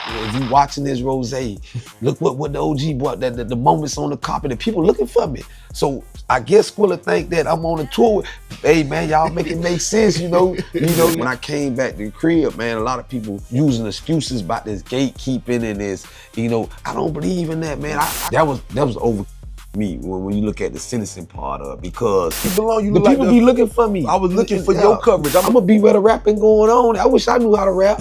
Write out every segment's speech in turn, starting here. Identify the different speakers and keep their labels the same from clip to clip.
Speaker 1: If you watching this, Rose, look what the OG brought, the moments on the carpet, and people looking for me. So I guess Skrilla think that I'm on a tour with, hey man, y'all make it make sense, you know. When I came back to the crib, man, a lot of people using excuses about this gatekeeping and this, I don't believe in that, man. That was over me when you look at the sentencing part of it, because the people be looking for me.
Speaker 2: I was looking for your coverage.
Speaker 1: I'm gonna be where the rapping going on. I wish I knew how to rap.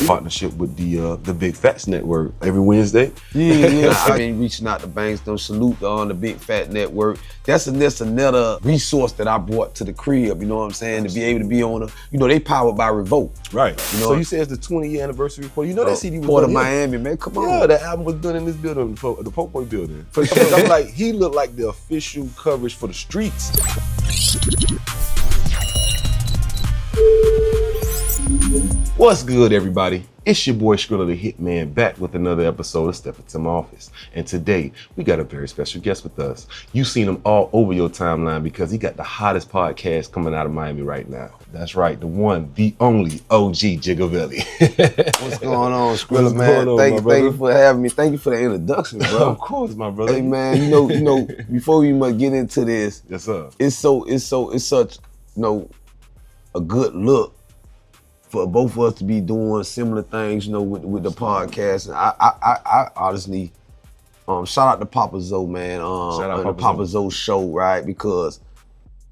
Speaker 2: Partnership with the Big Facts Network every Wednesday.
Speaker 1: Yeah. I've been reaching out to banks, salute on the Big Fat Network. That's another resource that I brought to the crib, you know what I'm saying? To be able to be on they powered by Revolt.
Speaker 2: Right. So you say it's the 20-year anniversary for that CD was
Speaker 1: Port
Speaker 2: done
Speaker 1: of Miami, man, come on.
Speaker 2: Yeah, that album was done in this building, the Popoy building. I'm like, he looked like the official coverage for the streets. What's good, everybody? It's your boy Skrilla The Hitman, back with another episode of Step Into My Office. And today, we got a very special guest with us. You've seen him all over your timeline because he got the hottest podcast coming out of Miami right now. That's right, the one, the only OG Gigaveli.
Speaker 1: What's going on, Skrilla, man? Thank you for having me. Thank you for the introduction, bro.
Speaker 2: Of course, my brother.
Speaker 1: Hey, man, you know, before we must get into this,
Speaker 2: yes, sir.
Speaker 1: It's such, a good look for both of us to be doing similar things, with the podcast. And I honestly, shout out to Papa Zoe, man.
Speaker 2: Shout out
Speaker 1: the Papa Zoe show, right? Because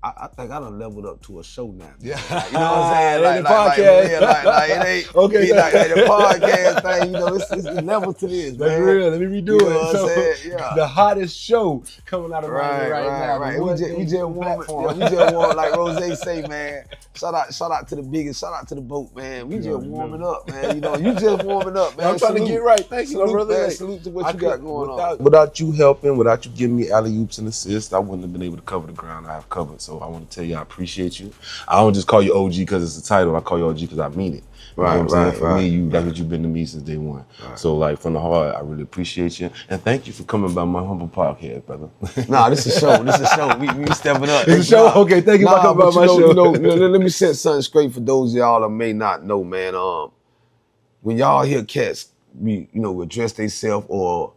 Speaker 1: I think I done leveled up to a show now.
Speaker 2: Yeah.
Speaker 1: You know what I'm saying?
Speaker 2: Like the podcast.
Speaker 1: Like it ain't
Speaker 2: okay.
Speaker 1: Like the podcast thing, it's level to this, man.
Speaker 2: That's real. Let me redo
Speaker 1: You know
Speaker 2: it.
Speaker 1: what I'm saying? Yeah.
Speaker 2: The hottest show coming out of Miami right now.
Speaker 1: Right. We just warm, like Rose say, man. Shout out to the biggest, shout out to the boat, man. We just warming up, man. You just warming up, man.
Speaker 2: I'm trying to get right. Thank you, my brother.
Speaker 1: Man. Salute to what you got going on.
Speaker 2: Without you helping, without you giving me alley-oops and assists, I wouldn't have been able to cover the ground I have covered. So I want to tell you I appreciate you. I don't just call you OG because it's a title. I call you OG because I mean it. You know what I'm saying? For me, that's what you've been to me since day one. Right. So like from the heart, I really appreciate you. And thank you for coming by my humble podcast, brother.
Speaker 1: Nah, this is a show. This is a show. We stepping up.
Speaker 2: It's a show? Okay, thank you for coming by my show.
Speaker 1: Let me set something straight for those of y'all that may not know, man. When y'all hear cats address themselves or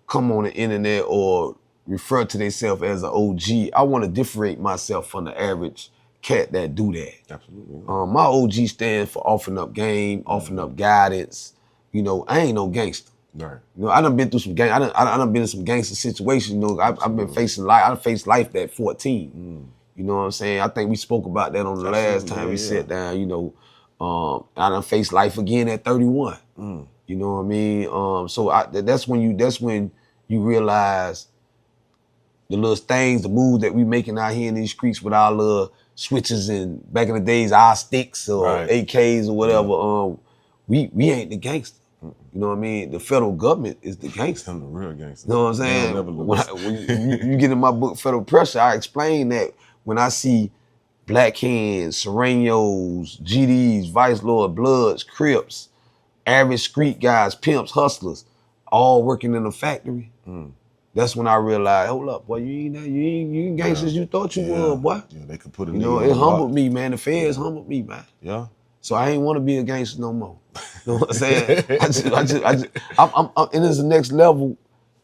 Speaker 1: come on the internet or refer to themselves as an OG, I want to differentiate myself from the average cat that do that.
Speaker 2: Absolutely.
Speaker 1: My OG stands for offering up game, offering up guidance. I ain't no gangster.
Speaker 2: Right.
Speaker 1: I done been through some gang. I done been in some gangster situations. I've been facing life. I faced life at 14. You know what I'm saying? I think we spoke about that on the last time we sat down. I done faced life again at 31. You know what I mean? So that's when you realize the little things, the moves that we making out here in these streets with our little switches and back in the days, our sticks or AKs or whatever. We ain't the gangster. You know what I mean? The federal government is the gangster.
Speaker 2: I'm the real gangster.
Speaker 1: You know what I'm saying? When you get in my book, Federal Pressure, I explain that when I see Black Hands, Serenos, GDs, Vice Lord, Bloods, Crips, average street guys, pimps, hustlers, all working in a factory. That's when I realized, hold up, boy, you ain't gangsters you thought you were, boy.
Speaker 2: Yeah, they could put it.
Speaker 1: It humbled me, man. The feds humbled me, man.
Speaker 2: Yeah.
Speaker 1: So I ain't want to be a gangster no more. You know what I'm saying? I'm and it's the next level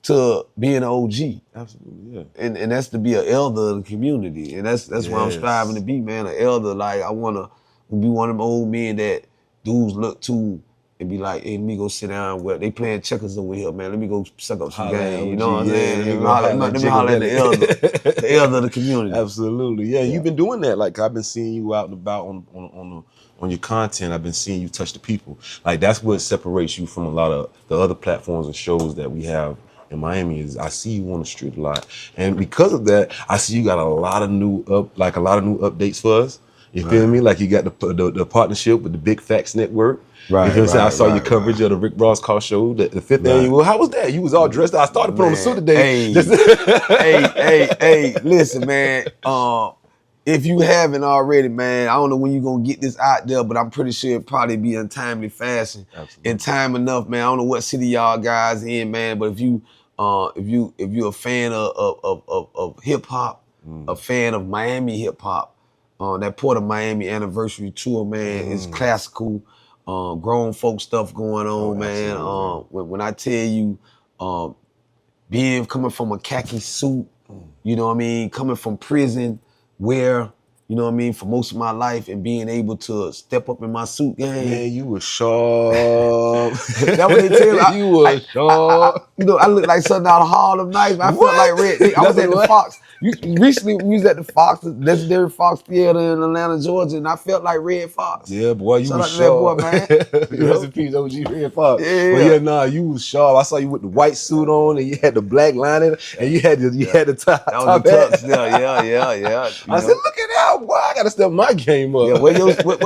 Speaker 1: to being an OG.
Speaker 2: Absolutely, yeah.
Speaker 1: And that's to be an elder of the community. And that's what I'm striving to be, man. An elder, like I wanna be one of them old men that dudes look to and be like, hey, let me go sit down where they playing checkers over here, man. Let me go suck up some game. You know what I'm saying? Let me holler at the elder of the community.
Speaker 2: Absolutely, yeah. You've been doing that. Like I've been seeing you out and about on your content. I've been seeing you touch the people. Like that's what separates you from a lot of the other platforms and shows that we have in Miami. Is I see you on the street a lot, and because of that, I see you got a lot of new updates for us. You feel me? Like you got the partnership with the Big Facts Network.
Speaker 1: Right.
Speaker 2: You know what I'm saying? I saw your coverage of the Rick Ross Car Show, the 5th annual. How was that? You was all dressed. I started putting on a suit today.
Speaker 1: Hey, listen, man. If you haven't already, man, I don't know when you're gonna get this out there, but I'm pretty sure it'll probably be in timely fashion.
Speaker 2: Absolutely.
Speaker 1: In time enough, man. I don't know what city y'all guys in, man, but if you're a fan of hip hop, a fan of Miami hip hop, that Port of Miami anniversary tour, man, is classical. grown folk stuff going on, man. When I tell you, coming from a khaki suit, you know what I mean, coming from prison where, you know what I mean, for most of my life and being able to step up in my suit game.
Speaker 2: Man, you were sharp.
Speaker 1: That's what they tell me.
Speaker 2: You were sharp.
Speaker 1: You know, I look like something out of Harlem Nights. I felt like Red. I was at the Fox. Recently, we was at the Fox, the legendary Fox Theater in Atlanta, Georgia, and I felt like Red Fox.
Speaker 2: Yeah, boy, you was
Speaker 1: sharp.
Speaker 2: That boy, man. Rest in peace, OG Red Fox. Yeah. But yeah, nah, you was sharp. I saw you with the white suit on, and you had the black lining, and you had the top.
Speaker 1: That was the tux. Yeah.
Speaker 2: I said, look at that, boy. I gotta step my game up.
Speaker 1: Yeah, where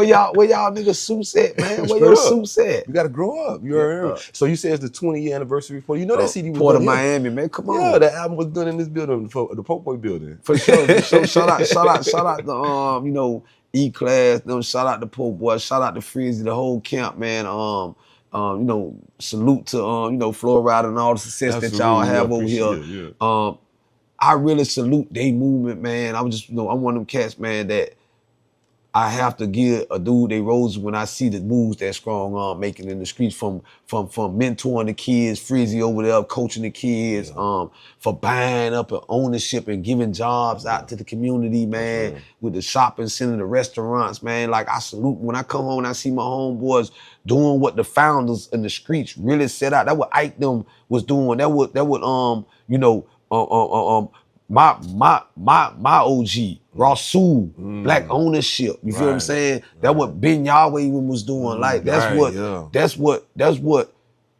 Speaker 1: y'all niggas suits at, man? Where your suits at?
Speaker 2: You gotta grow up. You heard me. So you said it's the 20-year anniversary for you know that CD was
Speaker 1: Port of
Speaker 2: done
Speaker 1: Miami, man. Come on.
Speaker 2: Yeah, that album was done in this building, the Pope Boy building.
Speaker 1: For sure. Shout out the you know, E-Class, shout out the Pope Boy, shout out to Freezy, the whole camp, man. You know, salute to you know, Florida and all the success that y'all have over here. Yeah. I really salute they movement, man. I'm just, you know, I'm one of them cats, man, that I have to give a dude they roses when I see the moves that Strong making in the streets from mentoring the kids, Freezy over there coaching the kids, for buying up and ownership and giving jobs out to the community, man, with the shopping center, the restaurants, man. Like I salute when I come home and I see my homeboys doing what the founders in the streets really set out. That what Ike them was doing. That what you know, my OG, Rasul, black ownership. You feel what I'm saying? That's what Ben Yahweh even was doing. Like that's what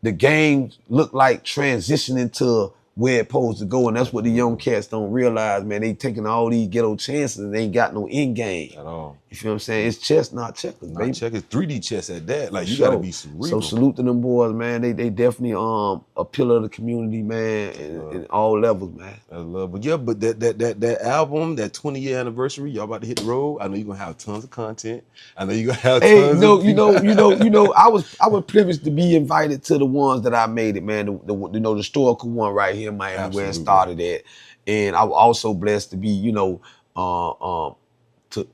Speaker 1: the game looked like transitioning to where it's supposed to go. And that's what the young cats don't realize, man. They taking all these ghetto chances and they ain't got no end game. At all. You feel what I'm saying? It's chess, not checkers, baby.
Speaker 2: Not checkers, 3D chess at that. Like, you gotta be cerebral.
Speaker 1: So salute to them boys, man. They definitely a pillar of the community, man, in all levels, man.
Speaker 2: I love it. Yeah, but that album, that 20-year anniversary, y'all about to hit the road. I know you're gonna have tons of content. I know you're gonna have tons of
Speaker 1: you know, I was privileged to be invited to the ones that I made it, man. The historical one right here in Miami, where it started at. And I was also blessed to be, you know, to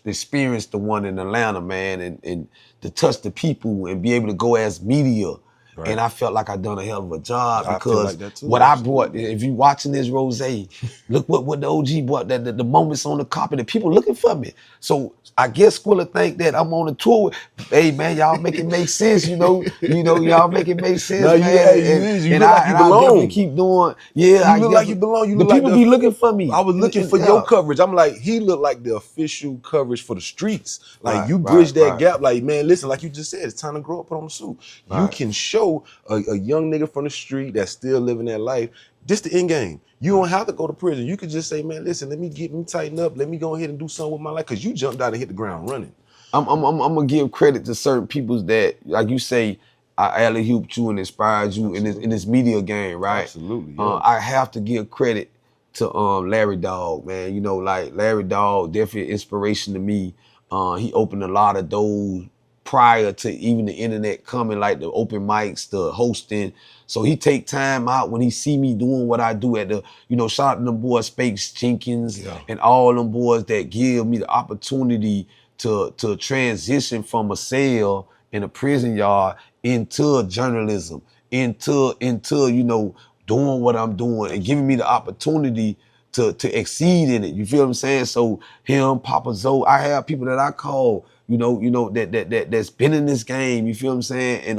Speaker 1: experience the one in Atlanta, man, and to touch the people and be able to go as media. Right. And I felt like I done a hell of a job because what I brought, if you watching this Rose, look what the OG brought, the moments on the carpet, the people looking for me. So I guess Skrilla think that I'm on a tour with, hey man, y'all make it make sense, you know, y'all make it make sense, man.
Speaker 2: You look like you belong.
Speaker 1: I definitely keep doing, you look
Speaker 2: like you belong. You look
Speaker 1: the people be looking for me.
Speaker 2: I was looking for your coverage. I'm like, he looked like the official coverage for the streets. Like you bridge that gap. Like, man, listen, like you just said, it's time to grow up, put on the suit. You can show a young nigga from the street that's still living that life, this the end game. You don't have to go to prison. You could just say, man, listen, let me tighten up. Let me go ahead and do something with my life, because you jumped out and hit the ground running. I'm
Speaker 1: gonna give credit to certain people that, like you say, I alley-hooped you and inspired you in this media game, right?
Speaker 2: Absolutely. Yeah.
Speaker 1: I have to give credit to Larry Dog, man. You know, like Larry Dog, definitely inspiration to me. He opened a lot of doors prior to even the internet coming, like the open mics, the hosting. So he take time out when he see me doing what I do at the, you know, shout out to them boys, Spakes Jenkins, and all them boys that give me the opportunity to transition from a cell in a prison yard into journalism, into you know, doing what I'm doing and giving me the opportunity to exceed in it. You feel what I'm saying? So him, Papa Zoe, I have people that I call, you know, that's been in this game. You feel what I'm saying? And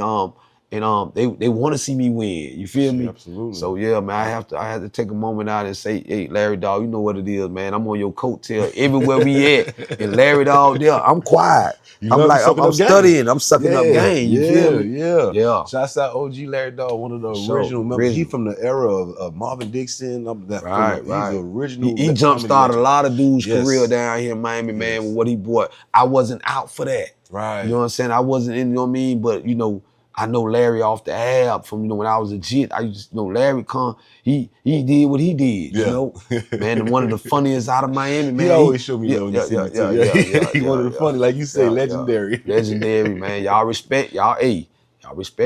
Speaker 1: they want to see me win. You feel me?
Speaker 2: Absolutely.
Speaker 1: So yeah, man, I have to take a moment out and say, hey, Larry Dog, you know what it is, man. I'm on your coattail everywhere we at. And Larry Dog there, I'm quiet. I'm studying. I'm sucking up game. You feel me?
Speaker 2: Yeah. Shouts out OG Larry Dog, one of the original members. He from the era of Marvin Dixon.
Speaker 1: Right.
Speaker 2: He's the original.
Speaker 1: He jump-started a lot of dudes' career down here in Miami, man, with what he brought. I wasn't out for that.
Speaker 2: Right.
Speaker 1: You know what I'm saying? I wasn't in, you know what I mean? But, you know, I know Larry off the app from, you know, when I was a jit. I used to know Larry he did what he did, you know? Man, one of the funniest out of Miami, man.
Speaker 2: He always showed me that when you see me too. He one of the funny, like you say, legendary.
Speaker 1: Legendary, man. Y'all respect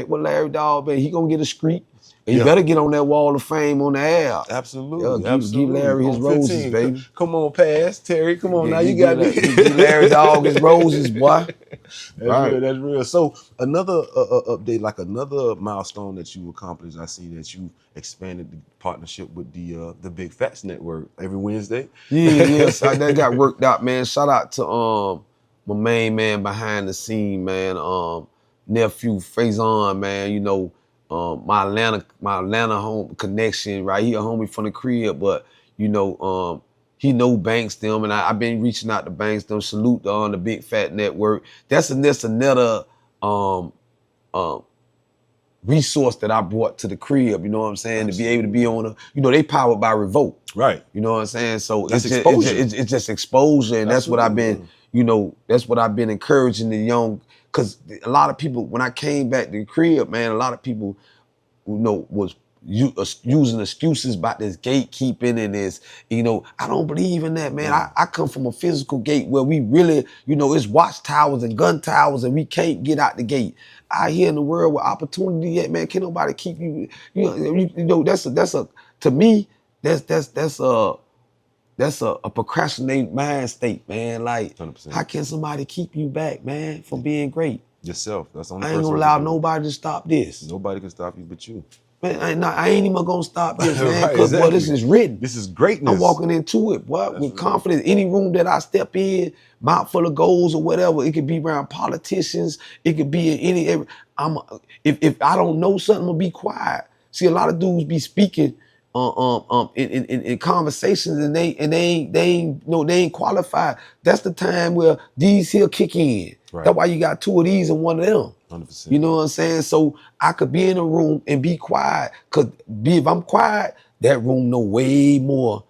Speaker 1: what Larry Dog, man. He gonna get a street. You better get on that wall of fame on the air.
Speaker 2: Absolutely.
Speaker 1: Give Larry his roses, baby.
Speaker 2: Come on, pass. Terry, come on now. You got me.
Speaker 1: Give Larry dog his roses, boy.
Speaker 2: That's real. So another update, like another milestone that you accomplished, I see that you expanded the partnership with the Big Facts Network every Wednesday.
Speaker 1: Yes, that got worked out, man. Shout out to my main man behind the scene, man. Nephew Faison, man. You know, my Atlanta home connection, right? He a homie from the crib, but you know, he know Banks them, and I've been reaching out to Banks them. Salute on the Big Fat Network. That's another resource that I brought to the crib, you know what I'm saying?
Speaker 2: Absolutely.
Speaker 1: To be able to be on they powered by Revolt.
Speaker 2: Right.
Speaker 1: You know what I'm saying? So
Speaker 2: that's
Speaker 1: exposure. It's just exposure, and that's what I've been, that's what I've been encouraging the young, because a lot of people, when I came back to the crib, man, a lot of people, was using excuses about this gatekeeping and this, I don't believe in that, man. I come from a physical gate where we really, it's watchtowers and gun towers and we can't get out the gate. Out here in the world where opportunity at, man, can't nobody keep you, to me, that's a procrastinated mind state, man. Like,
Speaker 2: 100%.
Speaker 1: How can somebody keep you back, man, from being great?
Speaker 2: Yourself. That's on the
Speaker 1: I ain't gonna allow nobody to stop this.
Speaker 2: Nobody can stop you but you.
Speaker 1: Man, I ain't even gonna stop this, man,
Speaker 2: right,
Speaker 1: because
Speaker 2: exactly.
Speaker 1: This is written.
Speaker 2: This is greatness.
Speaker 1: I'm walking into it, boy, with confidence. Any room that I step in, mouth full of goals or whatever, it could be around politicians, it could be in if I don't know something, I'm gonna be quiet. See, a lot of dudes be speaking in conversations and they ain't qualified. That's the time where these here kick in. Right. That's why you got two of these and one of them.
Speaker 2: 100%.
Speaker 1: You know what I'm saying? So I could be in a room and be quiet. If I'm quiet, that room know way more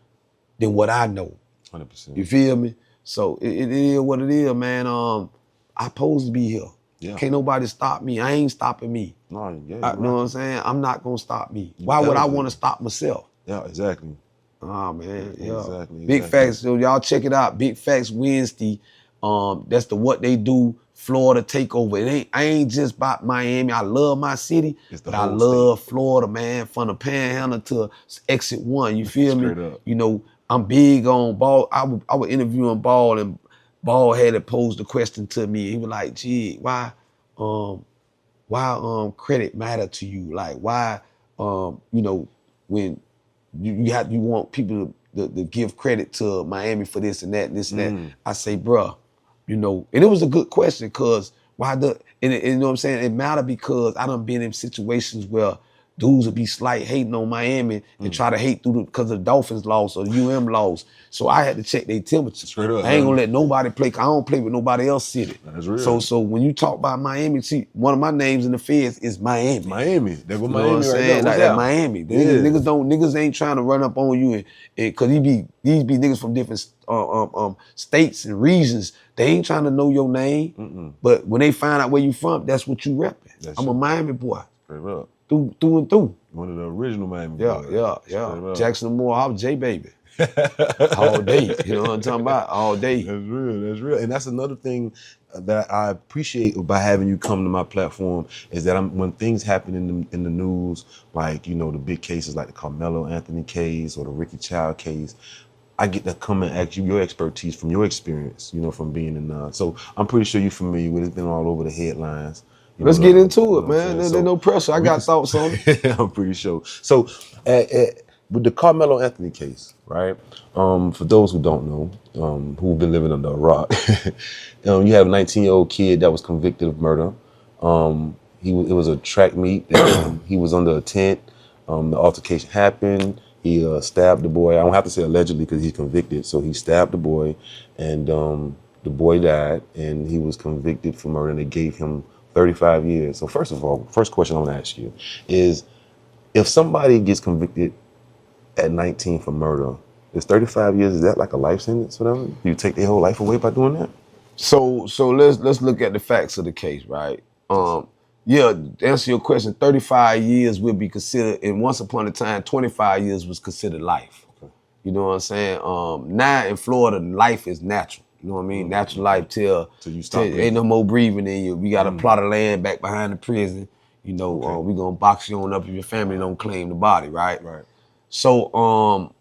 Speaker 1: than what I know.
Speaker 2: 100%.
Speaker 1: You feel me? So it is what it is, man. I supposed to be here. Yeah. Can't nobody stop me. I ain't stopping me.
Speaker 2: No, yeah,
Speaker 1: you know what I'm saying? I'm not gonna stop me. Why would I want to stop myself?
Speaker 2: Yeah, exactly.
Speaker 1: Oh man, yeah.
Speaker 2: Exactly.
Speaker 1: Big Facts. So y'all check it out. Big Facts Wednesday. That's the What They Do Florida takeover. I ain't just about Miami. I love my city, but I love Florida, man. From the Panhandle to Exit 1. You feel me? Up. I'm big on Ball. I was interviewing Ball, and Ball had to pose the question to me. He was like, "Gee, why credit matter to you? Like, why when you want people to give credit to Miami for this and that and this and that." I say, bruh, and it was a good question, because you know what I'm saying? It matter because I done been in situations where dudes would be slight hating on Miami and try to hate because the Dolphins lost or the UM lost. So I had to check their temperature.
Speaker 2: Straight up,
Speaker 1: I ain't gonna let nobody play. I don't play with nobody else city.
Speaker 2: That's real.
Speaker 1: So when you talk about Miami, see, one of my names in the feds is Miami.
Speaker 2: Miami. That was
Speaker 1: Miami. You know what I'm saying? Like that Miami. Niggas ain't trying to run up on you and because these be niggas from different states and regions. They ain't trying to know your name. But when they find out where you from, that's what you repping. I'm a Miami boy.
Speaker 2: Straight up.
Speaker 1: Through and through.
Speaker 2: One of the original Miami
Speaker 1: boys. Yeah. Jackson Moore, I was J baby. All day. You know what I'm talking about? All day.
Speaker 2: That's real. And that's another thing that I appreciate by having you come to my platform is that when things happen in the news, like, the big cases like the Karmelo Anthony case or the Rick Chow case, I get to come and ask you your expertise from your experience, from being in. So I'm pretty sure you're familiar with it. It's been all over the headlines.
Speaker 1: Let's get into it, man. There's no pressure. I got thoughts on it.
Speaker 2: I'm pretty sure. So with the Karmelo Anthony case, right? For those who don't know, who've been living under a rock, you have a 19-year-old kid that was convicted of murder. It was a track meet. He was under a tent. The altercation happened. He stabbed the boy. I don't have to say allegedly because he's convicted. So he stabbed the boy, and the boy died, and he was convicted for murder, and they gave him 35 years. So first of all, first question I want to ask you is, if somebody gets convicted at 19 for murder, is 35 years, is that like a life sentence for them? Do you take their whole life away by doing that?
Speaker 1: So let's look at the facts of the case, right? To answer your question, 35 years will be considered, and once upon a time, 25 years was considered life. Okay. You know what I'm saying? Now in Florida, life is natural. You know what I mean? Natural life till you stop. Ain't no more breathing in you. We got a plot of land back behind the prison. You know, we gonna box you on up if your family don't claim the body, right?
Speaker 2: Right.
Speaker 1: So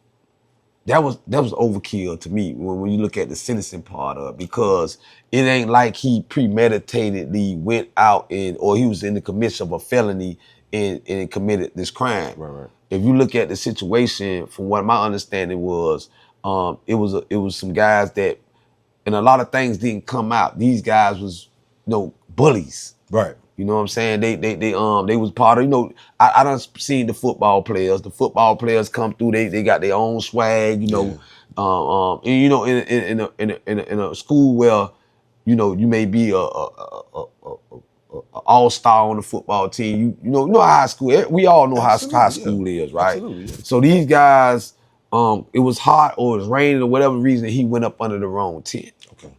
Speaker 1: that was overkill to me when you look at the sentencing part of it, because it ain't like he premeditatedly went out or he was in the commission of a felony and committed this crime.
Speaker 2: Right.
Speaker 1: If you look at the situation, from what my understanding was, it was some guys that, and a lot of things didn't come out. These guys was, bullies.
Speaker 2: Right.
Speaker 1: You know what I'm saying? They was part of, I done seen the football players. The football players come through, they got their own swag, and in a school where, you may be a all-star on the football team. You know how high school, we all know how high school is, right?
Speaker 2: Absolutely, yeah.
Speaker 1: So these guys, it was hot or it was raining or whatever reason, he went up under the wrong tent.
Speaker 2: Okay.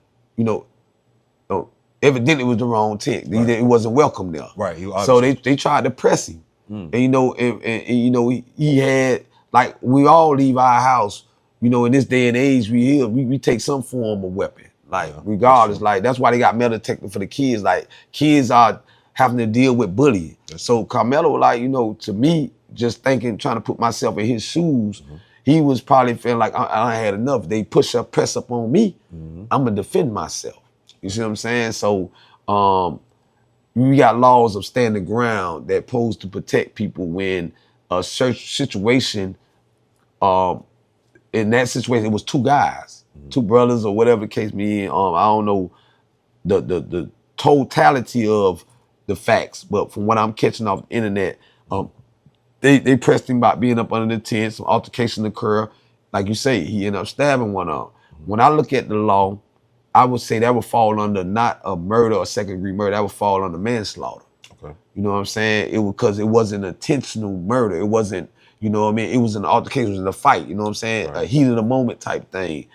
Speaker 1: Evidently it was the wrong tent. Right. It wasn't welcome there.
Speaker 2: Right.
Speaker 1: So they tried to press him. And he had, like, we all leave our house, in this day and age, we take some form of weapon. Like, regardless, like, that's why they got metal detector for the kids. Like, kids are having to deal with bullying. So Karmelo, like, to me, just trying to put myself in his shoes, he was probably feeling like I had enough. They press up on me. I'm gonna defend myself. You see what I'm saying? So we got laws of standing ground that pose to protect people when a situation, in that situation, it was two guys, two brothers or whatever the case may be. I don't know the totality of the facts, but from what I'm catching off the internet, they pressed him about being up under the tent, some altercation occur. Like you say, he ended up stabbing one of them. When I look at the law, I would say that would fall under not a murder or second-degree murder. That would fall under manslaughter. Okay. You know what I'm saying? Because it wasn't intentional murder. It wasn't, you know what I mean? It was an altercation, it was in a fight. You know what I'm saying? Right. A heat of the moment type thing.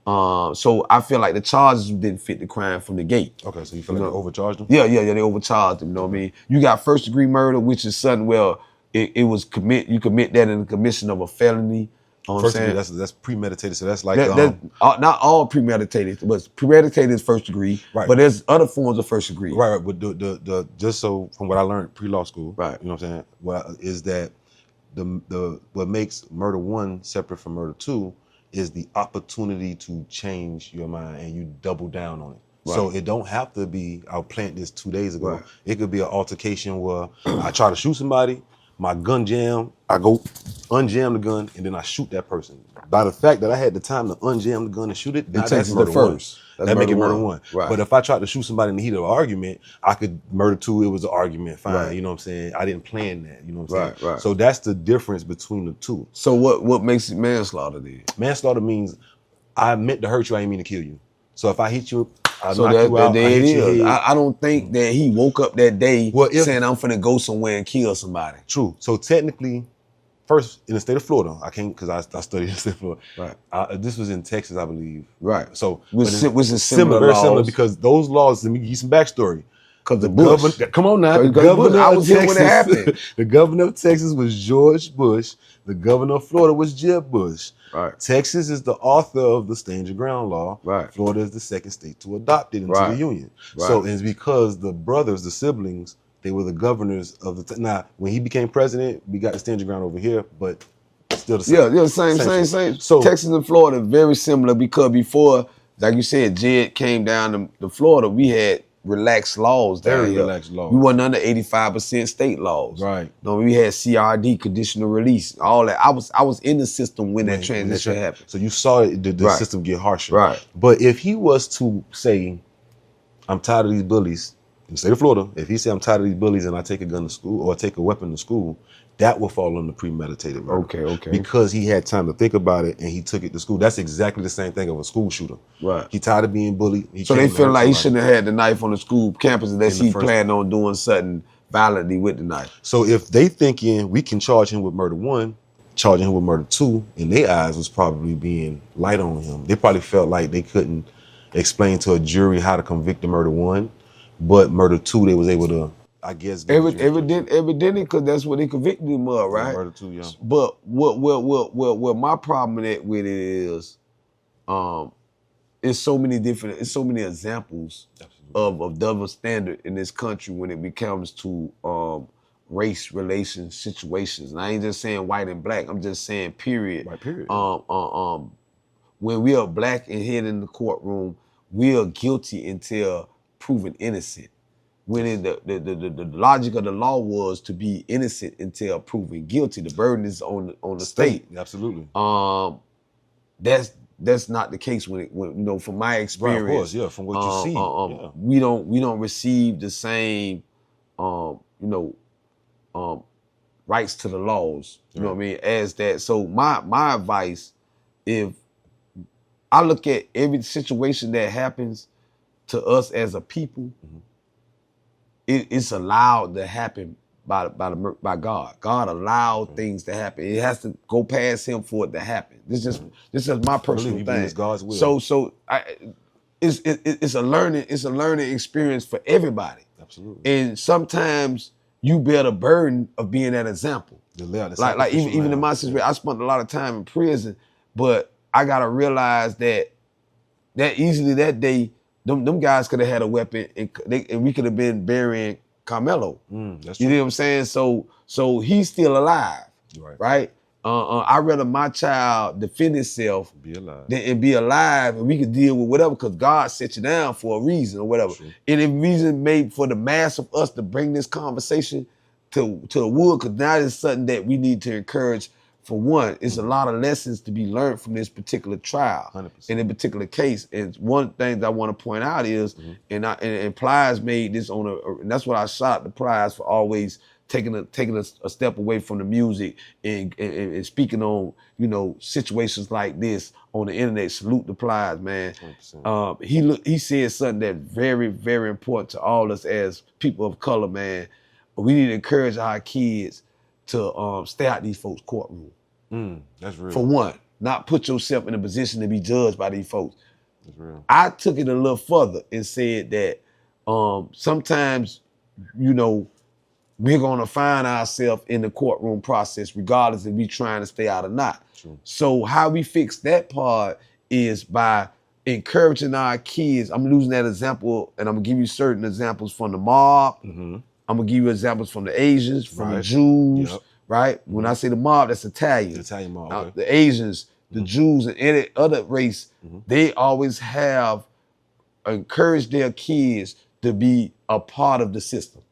Speaker 1: So I feel like the charges didn't fit the crime from the gate.
Speaker 2: Okay, so you feel like they overcharged him?
Speaker 1: Yeah, they overcharged him. You know what I mean? You got first-degree murder, which is something where it was you commit that in the commission of a felony.
Speaker 2: First degree, that's premeditated. So that's like
Speaker 1: not all premeditated, but premeditated is first degree. Right. But there's other forms of first degree.
Speaker 2: Right. But the just so from what I learned pre-law school,
Speaker 1: right?
Speaker 2: You know what I'm saying? Well, is that the what makes murder one separate from murder two is the opportunity to change your mind and you double down on it. Right. So it don't have to be, I'll plant this 2 days ago. Right. It could be an altercation where I try to shoot somebody, my gun jam, I go unjam the gun, and then I shoot that person. By the fact that I had the time to unjam the gun and shoot it, that's murder one. That make it murder one. Right. But if I tried to shoot somebody in the heat of an argument, I could murder two, it was an argument, fine. Right. You know what I'm saying? I didn't plan that, you know what I'm saying? Right. So that's the difference between the two.
Speaker 1: So what makes it manslaughter then?
Speaker 2: Manslaughter means I meant to hurt you, I didn't mean to kill you. So if I hit you, I knock you out, I hit your head.
Speaker 1: I don't think that he woke up that day saying I'm finna go somewhere and kill somebody.
Speaker 2: True. So technically, first in the state of Florida, I can't because I studied in the state of Florida. Right. This was in Texas, I believe.
Speaker 1: Right.
Speaker 2: So
Speaker 1: which is similar,
Speaker 2: very similar because those laws. Let me give you some backstory.
Speaker 1: Because the Bush.
Speaker 2: Come on now. The governor
Speaker 1: I was here when it happened.
Speaker 2: The governor of Texas was George Bush. The governor of Florida was Jeb Bush.
Speaker 1: Right.
Speaker 2: Texas is the author of the Stand Your Ground law. Right. Florida is the second state to adopt it into the union. Right. So it's because the brothers, the siblings, they were the governors of the. Now, when he became president, we got the Stand Your Ground over here, but still the same.
Speaker 1: Yeah, same. So Texas and Florida very similar because before, like you said, Jed came down to Florida, we had relaxed laws down here.
Speaker 2: Relaxed laws.
Speaker 1: We wasn't under 85% state laws.
Speaker 2: Right.
Speaker 1: No, we had CRD, conditional release, all that. I was in the system when that transition happened.
Speaker 2: So you saw the system get harsher.
Speaker 1: Right.
Speaker 2: But if he was to say, I'm tired of these bullies, in the state of Florida, if he said I'm tired of these bullies and I take a gun to school or take a weapon to school, that will fall under premeditated murder.
Speaker 1: Okay.
Speaker 2: Because he had time to think about it and he took it to school. That's exactly the same thing of a school shooter.
Speaker 1: Right.
Speaker 2: He tired of being bullied.
Speaker 1: So they feel like he shouldn't have had the knife on the school campus unless he planned on doing something violently with the knife.
Speaker 2: So if they thinking we can charge him with murder one, charging him with murder two, in their eyes was probably being light on him. They probably felt like they couldn't explain to a jury how to convict the murder one, but murder two, they was able to, I guess.
Speaker 1: Evidently, because that's what they convicted him of, right?
Speaker 2: Murder two, yeah.
Speaker 1: But what my problem with it is, it's so many examples of double standard in this country when it becomes to race relations situations. And I ain't just saying white and black. I'm just saying period.
Speaker 2: Right, period.
Speaker 1: When we are black and head in the courtroom, we are guilty until proven innocent. When the logic of the law was to be innocent until proven guilty. The burden is on the state.
Speaker 2: Absolutely.
Speaker 1: That's not the case when you know, from my experience.
Speaker 2: Right, of course, yeah, from what you see. Yeah.
Speaker 1: We don't receive the same rights to the laws, you know what I mean, as that. So my advice, if I look at every situation that happens to us as a people, it's allowed to happen by God. God allowed things to happen. It has to go past Him for it to happen. This is my personal thing.
Speaker 2: It's God's will.
Speaker 1: It's a learning experience for everybody.
Speaker 2: Absolutely.
Speaker 1: And sometimes you bear the burden of being that example. Like even in my situation, I spent a lot of time in prison, but I gotta realize that easily that day, them guys could have had a weapon and we could have been burying Karmelo.
Speaker 2: That's
Speaker 1: you
Speaker 2: true.
Speaker 1: know what I'm saying? So he's still alive, right? I'd rather my child defend himself than be alive, and we could deal with whatever, because God set you down for a reason or whatever.
Speaker 2: True.
Speaker 1: And the reason made for the mass of us to bring this conversation to the wood, because now it's something that we need to encourage. For one, it's a lot of lessons to be learned from this particular trial,
Speaker 2: 100%.
Speaker 1: in a particular case. And one thing that I want to point out is, and Plies made this and that's what I shot the Plies for, always taking a step away from the music and speaking on, you know, situations like this on the internet. Salute the Plies, man. He said something that's very, very important to all us as people of color, man. We need to encourage our kids to stay out these folks' courtroom.
Speaker 2: That's real.
Speaker 1: For one, not put yourself in a position to be judged by these folks.
Speaker 2: That's real.
Speaker 1: I took it a little further and said that sometimes, you know, we're gonna find ourselves in the courtroom process, regardless if we trying to stay out or not.
Speaker 2: True.
Speaker 1: So how we fix that part is by encouraging our kids. I'm using that example, and I'm gonna give you certain examples from the mob. I'm gonna give you examples from the Asians, from the Jews, right? When I say the mob, that's Italian.
Speaker 2: The Italian mob. Okay.
Speaker 1: The Asians, the Jews, and any other race, they always have encouraged their kids to be a part of the system.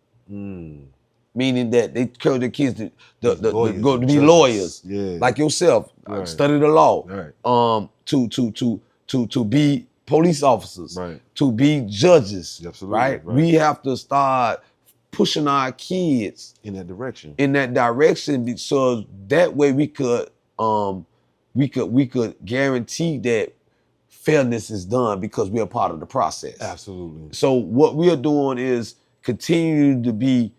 Speaker 1: Meaning that they encourage their kids to go to be lawyers, like yourself, study the law, to be police officers, to be judges, right? We have to start pushing our kids
Speaker 2: in that direction.
Speaker 1: So that way we could guarantee that fairness is done, because we are part of the process.
Speaker 2: Absolutely.
Speaker 1: So what we are doing is continuing to be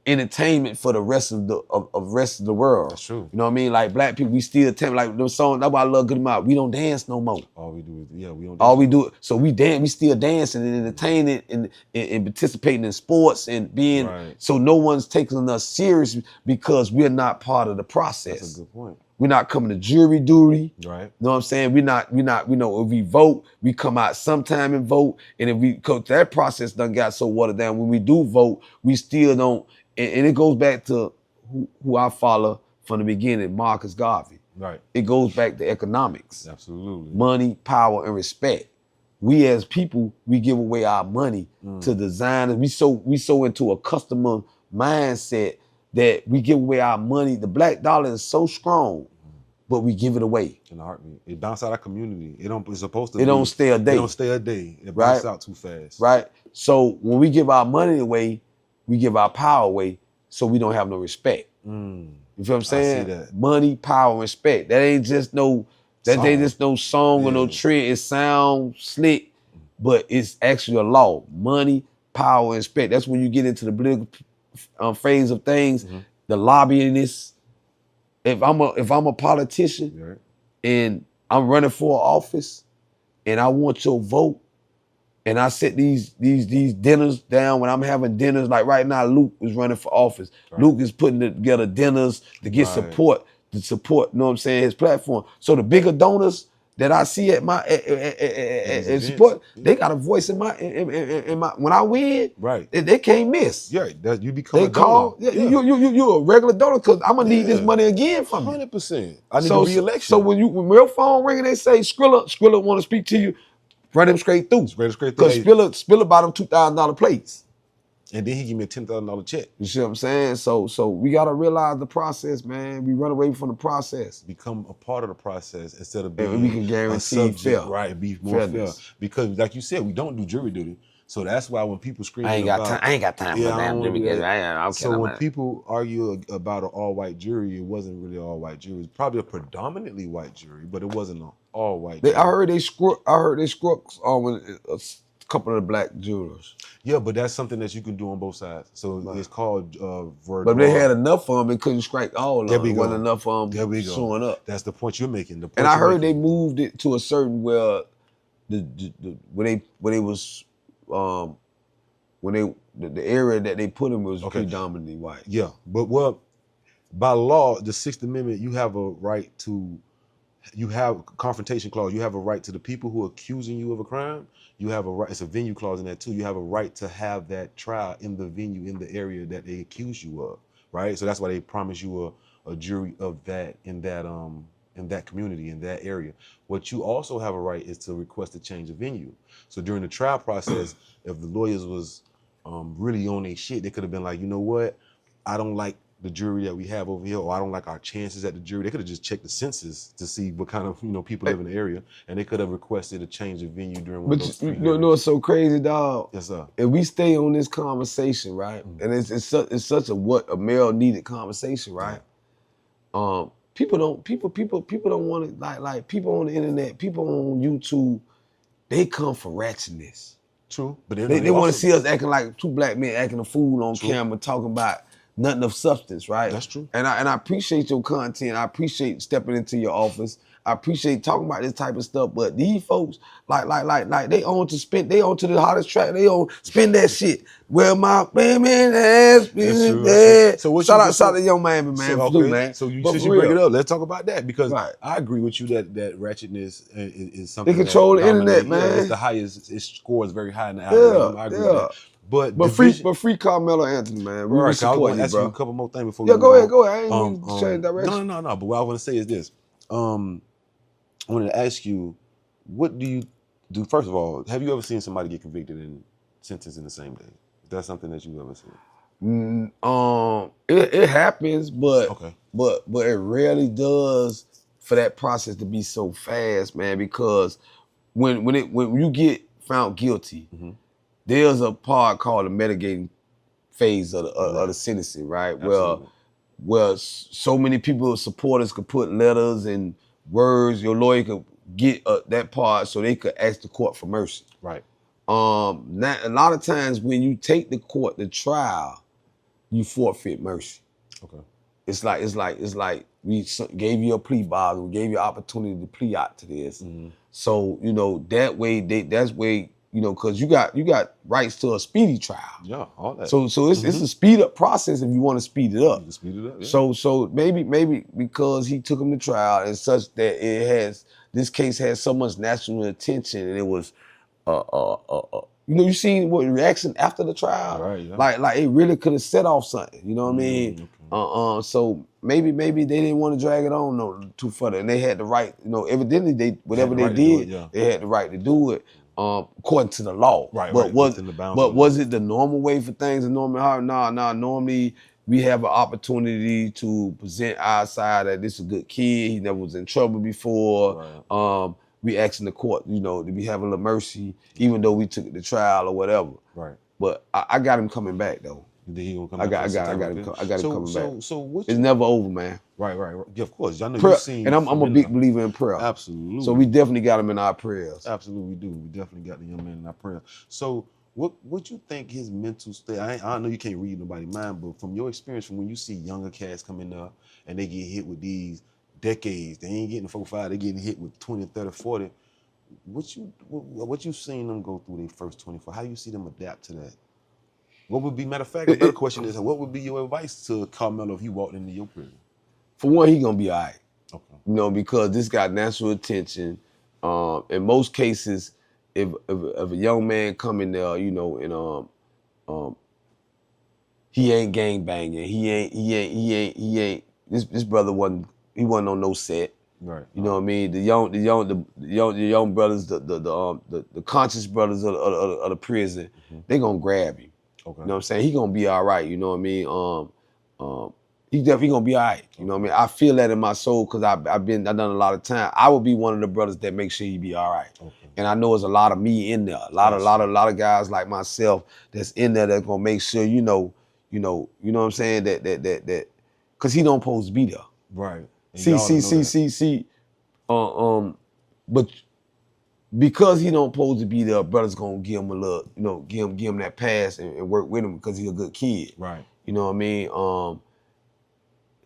Speaker 1: entertainment for the rest of the world.
Speaker 2: That's true.
Speaker 1: You know what I mean? Like black people, we still attempt, like those songs. That's why I love Good Amount. We don't dance no more.
Speaker 2: All we do is we don't dance.
Speaker 1: All we do, so we dance. We still dancing and entertaining and participating in sports and being. So no one's taking us serious because we're not part of the process.
Speaker 2: That's a good point.
Speaker 1: We're not coming to jury duty.
Speaker 2: Right.
Speaker 1: You know what I'm saying? We know, if we vote, we come out sometime and vote. And if we coach, that process done got so watered down. When we do vote, we still don't. And it goes back to who I follow from the beginning, Marcus Garvey.
Speaker 2: Right.
Speaker 1: It goes back to economics.
Speaker 2: Absolutely.
Speaker 1: Money, power, and respect. We as people, we give away our money to designers. We so into a customer mindset that we give away our money. The black dollar is so strong, but we give it away.
Speaker 2: In the heartbeat. It bounces out of community. It's supposed to
Speaker 1: It don't stay a day.
Speaker 2: It don't stay a day. It bounces out too fast.
Speaker 1: Right? So when we give our money away, we give our power away, so we don't have no respect. You feel what I'm saying?
Speaker 2: I see that.
Speaker 1: Money, power, and respect. That ain't just no song or no trend. It sounds slick, but it's actually a law. Money, power, and respect. That's when you get into the political phase of things, the lobbyingness. If I'm a politician and I'm running for office and I want your vote, and I set these dinners down when I'm having dinners, like right now, Luke is running for office. Luke is putting together dinners to get support, you know what I'm saying, his platform. So the bigger donors, that I see at my at support, they got a voice in my when I win,
Speaker 2: right?
Speaker 1: They can't miss.
Speaker 2: Yeah, that you become
Speaker 1: They
Speaker 2: a donor.
Speaker 1: call you a regular donor because I'm gonna need this money again from you.
Speaker 2: 100%. I need a re-election.
Speaker 1: So when your phone ringing, they say Skrilla want to speak to you, run him straight through.
Speaker 2: Straight through.
Speaker 1: Because Skrilla bought them $2,000 plates.
Speaker 2: And then he give me a $10,000 check.
Speaker 1: You see what I'm saying? So we gotta realize the process, man. We run away from the process.
Speaker 2: Become a part of the process instead of being
Speaker 1: and we can guarantee
Speaker 2: a subject,
Speaker 1: fair.
Speaker 2: right? Be more fair. Because like you said, we don't do jury duty. So that's why when people scream
Speaker 1: I ain't got time for that.
Speaker 2: So when people argue about an all-white jury, it wasn't really an all-white jury. It was probably a predominantly white jury, but it wasn't an all-white jury.
Speaker 1: I heard they struck with a couple of the black jurors.
Speaker 2: Yeah, but that's something that you can do on both sides. So it's called verdure.
Speaker 1: But they had enough of them, they couldn't strike all of them. There wasn't enough of them showing up.
Speaker 2: That's the point you're making.
Speaker 1: And I heard they moved it to a certain where the area that they put them was predominantly white.
Speaker 2: Yeah, but by law, the Sixth Amendment, you have a right to. You have a confrontation clause. You have a right to the people who are accusing you of a crime. You have a right. It's a venue clause in that too. You have a right to have that trial in the venue in the area that they accuse you of, right? So that's why they promise you a jury of that in that community, in that area. What you also have a right is to request a change of venue. So during the trial process, if the lawyers was really on their shit, they could have been like, you know what, I don't like the jury that we have over here, or I don't like our chances at the jury. They could have just checked the census to see what kind of people live in the area, and they could have requested a change of venue during one of those 3 years.
Speaker 1: You know what's so crazy, dog?
Speaker 2: Yes, sir.
Speaker 1: If we stay on this conversation, right, and it's such a male needed conversation, right? People don't want it like people on the internet, people on YouTube, they come for ratchetness.
Speaker 2: True, but
Speaker 1: they want to see us acting like two black men acting a fool on camera, talking about nothing of substance, right?
Speaker 2: That's true.
Speaker 1: And I appreciate your content. I appreciate stepping into your office. I appreciate talking about this type of stuff. But these folks, like they on to the hottest track. They on spin that shit. Well, my man ass been bad. So shout out to young Miami, man. Man.
Speaker 2: So since you bring it up, let's talk about that, because I agree with you that ratchetness is something.
Speaker 1: They control the internet, man.
Speaker 2: Yeah, it's the highest. It scores very high in the algorithm. I agree with that. But free
Speaker 1: Carmelo Anthony, man.
Speaker 2: I was going to ask you a couple more things before.
Speaker 1: Yeah, go ahead. I ain't going to change direction.
Speaker 2: No. But what I want to say is this. I wanted to ask you, what do you do? First of all, have you ever seen somebody get convicted and sentenced in the same day? Is that something that you've ever seen?
Speaker 1: It happens, but it rarely does for that process to be so fast, man. Because when you get found guilty, there's a part called the mitigating phase of the sentencing, right? Where so many people, supporters, could put letters and words. Your lawyer could get that part so they could ask the court for mercy.
Speaker 2: Right.
Speaker 1: Now, a lot of times when you take the court to trial, you forfeit mercy.
Speaker 2: Okay.
Speaker 1: It's like we gave you a plea bargain. We gave you an opportunity to plea out to this. So that way because you got rights to a speedy trial.
Speaker 2: Yeah, all that.
Speaker 1: So it's a speed up process if you want to speed it up.
Speaker 2: You can speed it up. Yeah.
Speaker 1: So maybe because he took him to trial and such that this case has so much national attention, and it was you seen what reaction after the trial,
Speaker 2: right? Yeah.
Speaker 1: Like it really could have set off something. You know what I mean? Okay. So maybe they didn't want to drag it on too further, and they had the right. Evidently they did, they had the right to do it. According to the law,
Speaker 2: right?
Speaker 1: But was it the normal way for things? Nah. Normally we have an opportunity to present our side that this is a good kid. He never was in trouble before. Right. We asking the court, to be having a little mercy, even though we took it to trial or whatever.
Speaker 2: Right.
Speaker 1: But I got him coming back though.
Speaker 2: He gonna come
Speaker 1: I
Speaker 2: back.
Speaker 1: got him coming back.
Speaker 2: So
Speaker 1: it's never over, man.
Speaker 2: Right. Yeah, of course. I know
Speaker 1: prayer,
Speaker 2: you've seen.
Speaker 1: And I'm a big believer in prayer.
Speaker 2: Absolutely.
Speaker 1: So we definitely got him in our prayers.
Speaker 2: Absolutely, we do. We definitely got the young man in our prayers. So what you think his mental state? I know you can't read nobody's mind, but from your experience, from when you see younger cats coming up and they get hit with these decades, they ain't getting 4, 5, they getting hit with 20, 30, 40. What you seen them go through their first 24? How do you see them adapt to that? What would be, matter of fact, a better question is, what would be your advice to Karmelo if he walked into your prison?
Speaker 1: For one, he gonna be all right.
Speaker 2: Okay.
Speaker 1: Because this got national attention. In most cases, if a young man come in there, you know, and he ain't gang banging, he ain't. This brother wasn't on no set.
Speaker 2: Right.
Speaker 1: You know what I mean? The young brothers, the conscious brothers of the prison, they gonna grab him.
Speaker 2: Okay.
Speaker 1: You know what I'm saying? He gonna be all right. You know what I mean? He definitely gonna be all right. You know what I mean? I feel that in my soul because I've done a lot of time. I would be one of the brothers that make sure he be all right. Okay. And I know there's a lot of me in there. A lot of guys like myself that's in there that's gonna make sure you know what I'm saying that because he don't supposed to be there.
Speaker 2: Right.
Speaker 1: See. But because he don't supposed to be there, brothers gonna give him a little, you know, give him that pass and work with him because he's a good kid.
Speaker 2: Right.
Speaker 1: You know what I mean?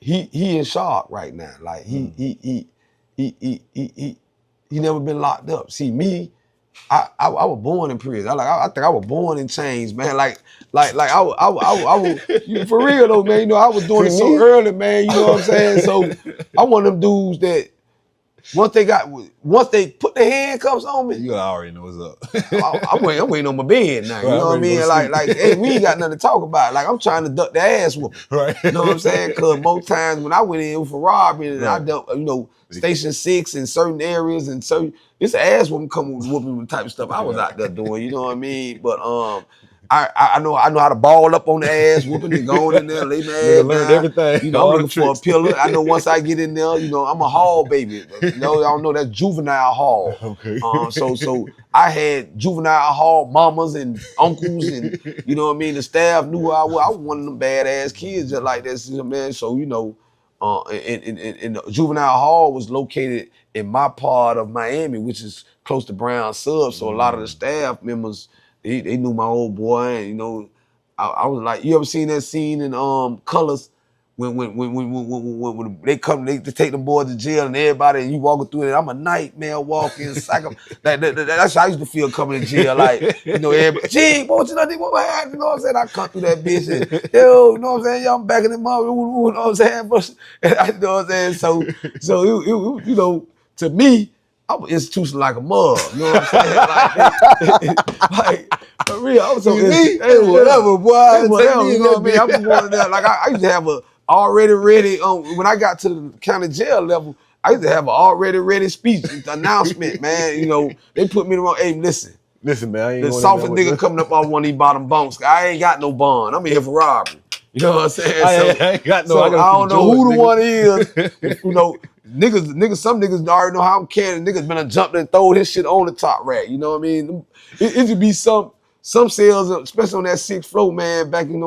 Speaker 1: He in shock right now. Like he never been locked up. See me, I was born in prison. I think I was born in chains, man. Like I was for real though, man. You know, I was doing it so early, man. You know what I'm saying? So I'm one of them dudes that once they put the handcuffs on me,
Speaker 2: you already know what's up.
Speaker 1: I'm waiting on my bed now. You know what I mean? Like, hey, we ain't got nothing to talk about. Like, I'm trying to duck the ass whooping.
Speaker 2: Right.
Speaker 1: You know what I'm saying? Because most times when I went in for robbery, and I dealt, you know, Station 6 in certain areas and certain, it's an ass whooping type of stuff I was out there doing. You know what I mean? But I know how to ball up on the ass whooping and go in there, lay my ass
Speaker 2: learned
Speaker 1: down.
Speaker 2: everything.
Speaker 1: You know, I'm looking for a pillar. I know once I get in there, you know, I'm a hall baby. You know, I don't know that's juvenile hall.
Speaker 2: Okay.
Speaker 1: So I had juvenile hall mamas and uncles and you know what I mean. The staff knew who I was. I was one of them badass kids just like that, you know, man. So you know, and the juvenile hall was located in my part of Miami, which is close to Brown Sub. So a lot of the staff members. They knew my old boy, and you know, I was like, you ever seen that scene in Colors when they come, they take the boys to jail and everybody, and you walking through it. I'm a nightmare walking, that's how I used to feel coming to jail. Like, you know, everybody, gee, what you know what happened? You know what I'm saying? I come through that bitch and yo, you know what I'm saying? Yo, I'm back in the mother, you know what I'm saying? But, you know what I'm saying? So you know, to me, I was institutional like a mug. You know what I'm saying? Like for real, I was so
Speaker 2: whatever, boy.
Speaker 1: Whatever, you know what I mean? I was born in there. Like I used to have a already ready. When I got to the county jail level, I used to have an already ready speech announcement. Man, you know they put me in the wrong. Hey, listen,
Speaker 2: man. I ain't
Speaker 1: the softest nigga coming up on one of these bottom bunks. I ain't got no bond. I'm in here for robbery. You know what I'm saying?
Speaker 2: I ain't got no.
Speaker 1: So I don't know who the one is. You know. Niggas, some niggas already know how I'm carrying. Niggas been jumped and throw his shit on the top rack. You know what I mean? It could be some sales, especially on that 6th floor, man. Back in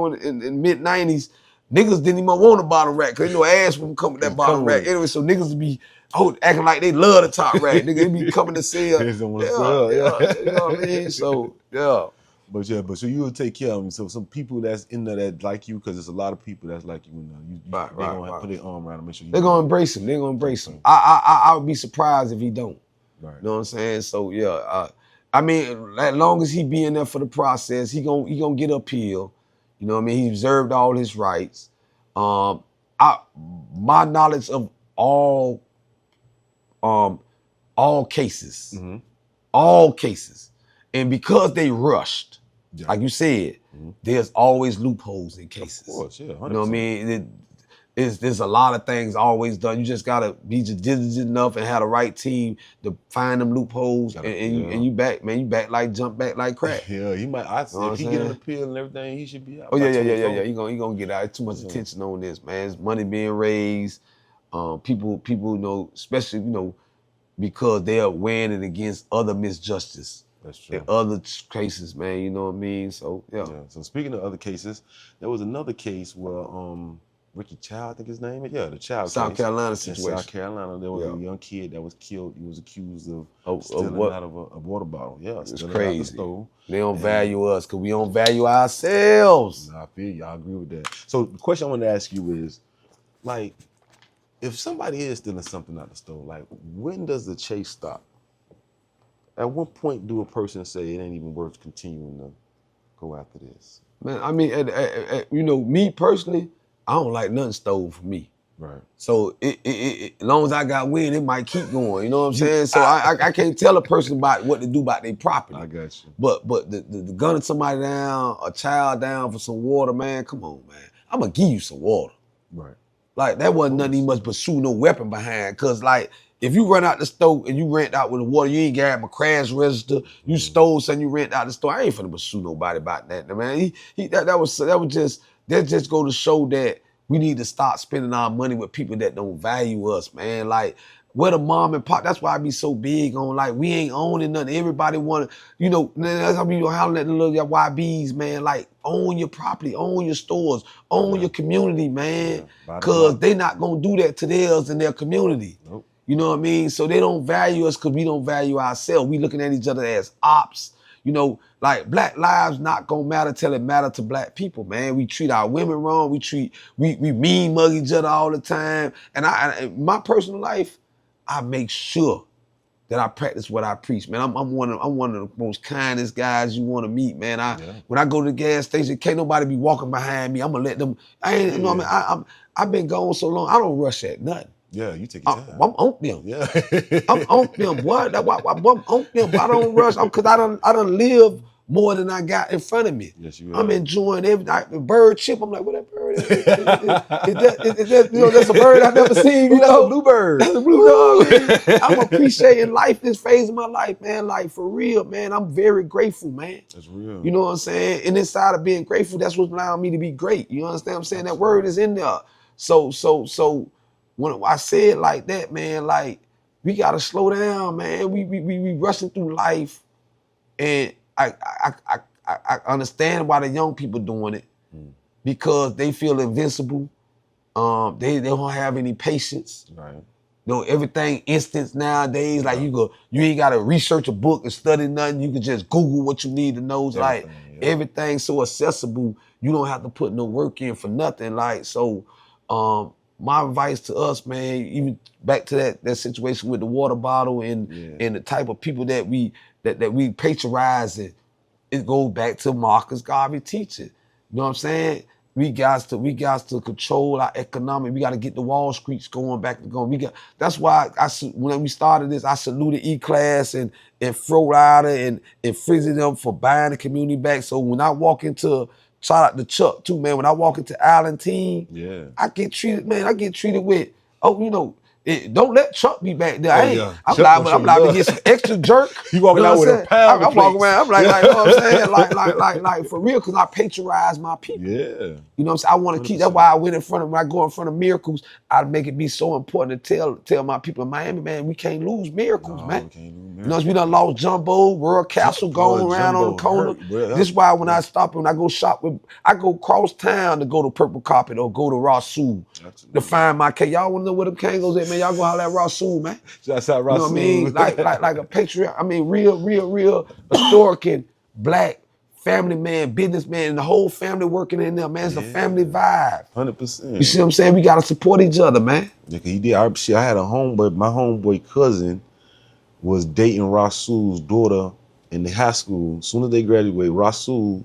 Speaker 1: mid '90s, niggas didn't even want the bottom rack because you know ass wouldn't come with that bottom rack anyway. So niggas would be acting like they love the top rack. Niggas they be coming to sell.
Speaker 2: You know what
Speaker 1: I mean? So yeah.
Speaker 2: But so you will take care of them. So some people that's in there that like you, because there's a lot of people that's like you in there. They're gonna put their arm around and make sure
Speaker 1: they're gonna embrace him. They're gonna embrace him. I would be surprised if he don't.
Speaker 2: Right.
Speaker 1: You know what I'm saying? So yeah, I mean, as long as he be in there for the process, he gonna get appeal. You know what I mean? He observed all his rights. My knowledge of all cases, all cases, and because they rushed. Yeah. Like you said, there's always loopholes in cases. Of
Speaker 2: course, yeah. 100%.
Speaker 1: You know what I mean? There's a lot of things always done. You just gotta be just diligent enough and have the right team to find them loopholes, and you back, man. You jump back like crack.
Speaker 2: Yeah, he might. If he get an appeal and everything, he should be out.
Speaker 1: Oh yeah. He gonna get out. There's too much attention on this, man. There's money being raised. People, you know, especially because they are weighing it against other misjustice.
Speaker 2: That's true.
Speaker 1: In other cases, man, you know what I mean? So, yeah.
Speaker 2: So speaking of other cases, there was another case where Ricky Chow, I think his name is. Yeah, the Chow case.
Speaker 1: South Carolina situation.
Speaker 2: In South Carolina, there was a young kid that was killed. He was accused of stealing out of a water bottle. Yeah,
Speaker 1: it's crazy. Out the stove. They don't value us because we don't value ourselves.
Speaker 2: I feel you. I agree with that. So the question I want to ask you is, like, if somebody is stealing something out the stove, like, when does the chase stop? At what point do a person say it ain't even worth continuing to go after this?
Speaker 1: Man, I mean, you know, me personally, I don't like nothing stole from me.
Speaker 2: Right.
Speaker 1: So as long as I got wind, it might keep going. You know what I'm saying? So I can't tell a person about what to do about their property.
Speaker 2: I got you.
Speaker 1: But the gunning somebody down, a child down for some water, man, come on, man. I'm gonna give you some water.
Speaker 2: Right.
Speaker 1: Like that wasn't nothing he must pursue no weapon behind. Cause like if you run out the store and you rent out with the water, you ain't got my crash register, you stole something, you rent out the store. I ain't finna pursue nobody about that, man. That just go to show that we need to stop spending our money with people that don't value us, man. Like, where the mom and pop, that's why I be so big on, like, we ain't owning nothing. Everybody want to, that's how I be hollering at the little YBs, man. Like, own your property, own your stores, own your community, man. Because they not going to do that to theirs in their community.
Speaker 2: Nope.
Speaker 1: You know what I mean? So they don't value us because we don't value ourselves. We looking at each other as ops. Like black lives not gonna matter till it matter to black people, man. We treat our women wrong. We mean mug each other all the time. And in my personal life, I make sure that I practice what I preach, man. I'm one of the most kindest guys you want to meet, man. When I go to the gas station, can't nobody be walking behind me. I'm gonna let them. I've been gone so long. I don't rush at nothing.
Speaker 2: Yeah, you take your time.
Speaker 1: I'm on them.
Speaker 2: Yeah.
Speaker 1: I'm on them, boy. I'm on them. I don't rush. Because I done live more than I got in front of me.
Speaker 2: Yes, you
Speaker 1: I'm enjoying every the bird chip. I'm like, what that bird is? That's a bird I've never seen.
Speaker 2: That's a bluebird.
Speaker 1: That's a blue dog. I'm appreciating life, this phase of my life, man. Like, for real, man. I'm very grateful, man.
Speaker 2: That's real.
Speaker 1: You know what I'm saying? And inside of being grateful, that's what's allowing me to be great. You understand what I'm saying? That word is in there. So when I say it like that, man, like, we gotta slow down, man. We rushing through life, and I understand why the young people doing it, because they feel invincible. They don't have any patience.
Speaker 2: Right.
Speaker 1: Everything instant nowadays. Like, you ain't gotta research a book and study nothing. You can just Google what you need to know. Everything's so accessible. You don't have to put no work in for nothing. Like, so, my advice to us, man, even back to that situation with the water bottle and the type of people that we patronize, it goes back to Marcus Garvey teaching. You know what I'm saying? We got to control our economic. We got to get the Wall Streets going back to going. That's why when we started this, I saluted E-Class and Fro Rider and Frizzy them for buying the community back. So when I walk into, shout out to Chuck too, man. When I walk into Allen team, I get treated with, don't let Chuck be back there. I'm liable to get some extra jerk.
Speaker 2: You walking out with a pound.
Speaker 1: I'm walking around. I'm like, you know what I'm saying? Like for real, because I patronize my people.
Speaker 2: Yeah.
Speaker 1: You know what I'm saying? I want to keep. That's why I went when I go in front of Miracles, I make it be so important to tell my people in Miami, man, we can't lose Miracles, man.
Speaker 2: We can't lose Miracles.
Speaker 1: You know, we done lost Jumbo, World Castle going around on the corner. This is why when I stop and I go shop I go cross town to go to Purple Carpet or go to Rasul to find my K. Y'all want to know where them Kangos at, man? Y'all go holler at Rasul, man.
Speaker 2: That's how Rasul.
Speaker 1: You know what I mean? Like a patriot. I mean, real historic and black family man, businessman, and the whole family working in there, man. It's a family vibe.
Speaker 2: 100%.
Speaker 1: You see what I'm saying? We gotta support each other, man.
Speaker 2: Yeah, he did. I had a homeboy. My homeboy cousin was dating Rasul's daughter in the high school. As soon as they graduated, Rasul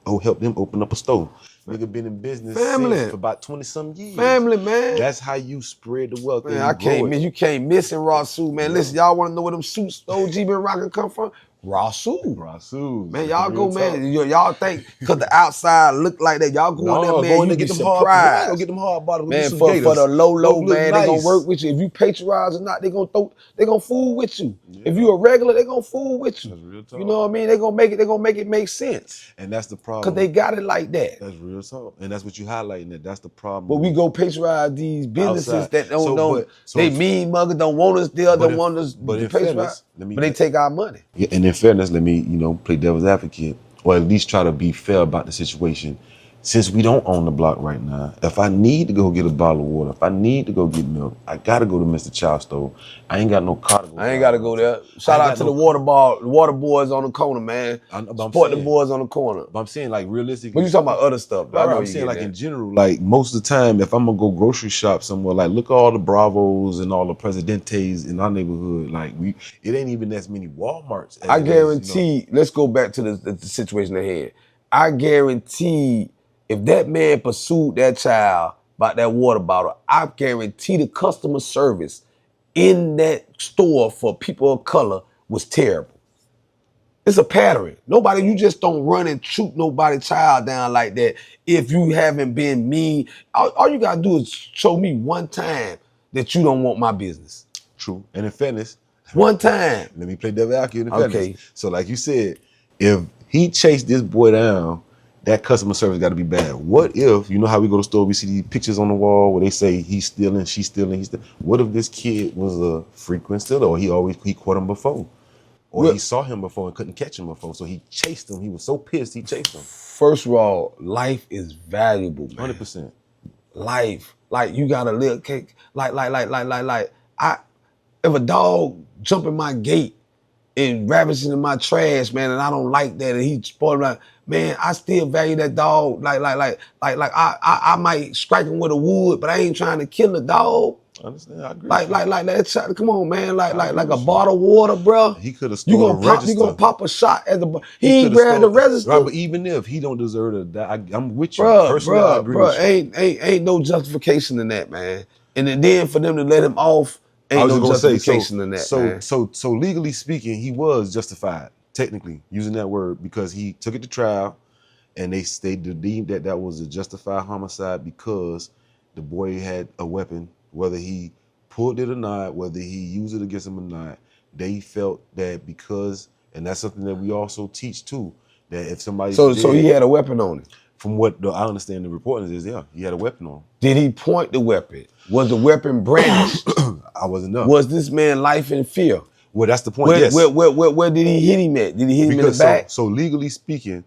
Speaker 2: helped him open up a store. Nigga been in business for about 20-some years.
Speaker 1: Family, man.
Speaker 2: That's how you spread the wealth.
Speaker 1: Man, you can't miss in Rasul, man. Listen, y'all want to know where them suits OG been rocking come from? Rasul. Man, y'all go, man. Y'all think because the outside look like that, y'all go in there, man, you get surprised.
Speaker 2: Go get them hard bottoms.
Speaker 1: Man, for the low, man, they gonna work with you. If you patronize or not, they gonna fool with you. Yeah. If you a regular, they gonna fool with you.
Speaker 2: That's real talk.
Speaker 1: You know what I mean? They gonna make it make sense.
Speaker 2: And that's the problem.
Speaker 1: Because they got it like that.
Speaker 2: That's real talk. And that's what you highlighting. That's the problem.
Speaker 1: But we go patronize these businesses that they mean mugger, don't want us there, don't want us to patronize. But they take our money.
Speaker 2: Yeah, and in fairness, let me, play devil's advocate, or at least try to be fair about the situation. Since we don't own the block right now, if I need to go get a bottle of water, if I need to go get milk, I gotta go to Mr. Chow store. I ain't got no car to go.
Speaker 1: I ain't gotta go there. Shout out to the water boys on the corner, man. Support the boys on the corner.
Speaker 2: But I'm saying, like, realistically.
Speaker 1: But you talking about other stuff.
Speaker 2: I'm saying, like, in general, like, most of the time, if I'm gonna go grocery shop somewhere, like, look at all the Bravos and all the Presidentes in our neighborhood. Like, it ain't even as many Walmarts.
Speaker 1: I guarantee, let's go back to the situation ahead. I guarantee if that man pursued that child, about that water bottle, I guarantee the customer service in that store for people of color was terrible. It's a pattern. You just don't run and shoot nobody's child down like that if you haven't been mean. All you gotta do is show me one time that you don't want my business.
Speaker 2: True. And in fairness,
Speaker 1: one time.
Speaker 2: Let me play devil advocate in fairness.
Speaker 1: Okay.
Speaker 2: So like you said, if he chased this boy down, that customer service got to be bad. What if, you know how we go to the store, we see these pictures on the wall where they say he's stealing, she's stealing, he's stealing. What if this kid was a frequent stealer, or he caught him before? Or he saw him before and couldn't catch him before, so he chased him. He was so pissed, he chased him.
Speaker 1: First of all, life is valuable, man.
Speaker 2: 100%.
Speaker 1: Life, like you gotta live. If a dog jump in my gate and ravaging in my trash, man, and I don't like that, and he spoiled my, man, I still value that dog. I might strike him with a wood, but I ain't trying to kill the dog.
Speaker 2: I understand. I agree.
Speaker 1: Like that. Come on, man. Like a bottle of water, bro.
Speaker 2: He could have stole the register.
Speaker 1: You gonna pop a shot at the. He ain't grabbed the register.
Speaker 2: Right, but even if he don't deserve to die, I'm with you.
Speaker 1: Personally, I agree with
Speaker 2: you.
Speaker 1: Ain't no justification in that, man. And then for them to let him off, ain't no justification in that, man.
Speaker 2: So legally speaking, he was justified, technically, using that word, because he took it to trial, and they deemed that was a justified homicide because the boy had a weapon. Whether he pulled it or not, whether he used it against him or not, they felt that because, and that's something that we also teach too, that if somebody
Speaker 1: so he had a weapon on him.
Speaker 2: From what I understand, the reporting is, yeah, he had a weapon on him.
Speaker 1: Did he point the weapon? Was the weapon brandished?
Speaker 2: I wasn't know.
Speaker 1: Was this man life in fear?
Speaker 2: Well, that's the point. Yes.
Speaker 1: Where did he hit him at? Did he hit him in the back?
Speaker 2: So legally speaking,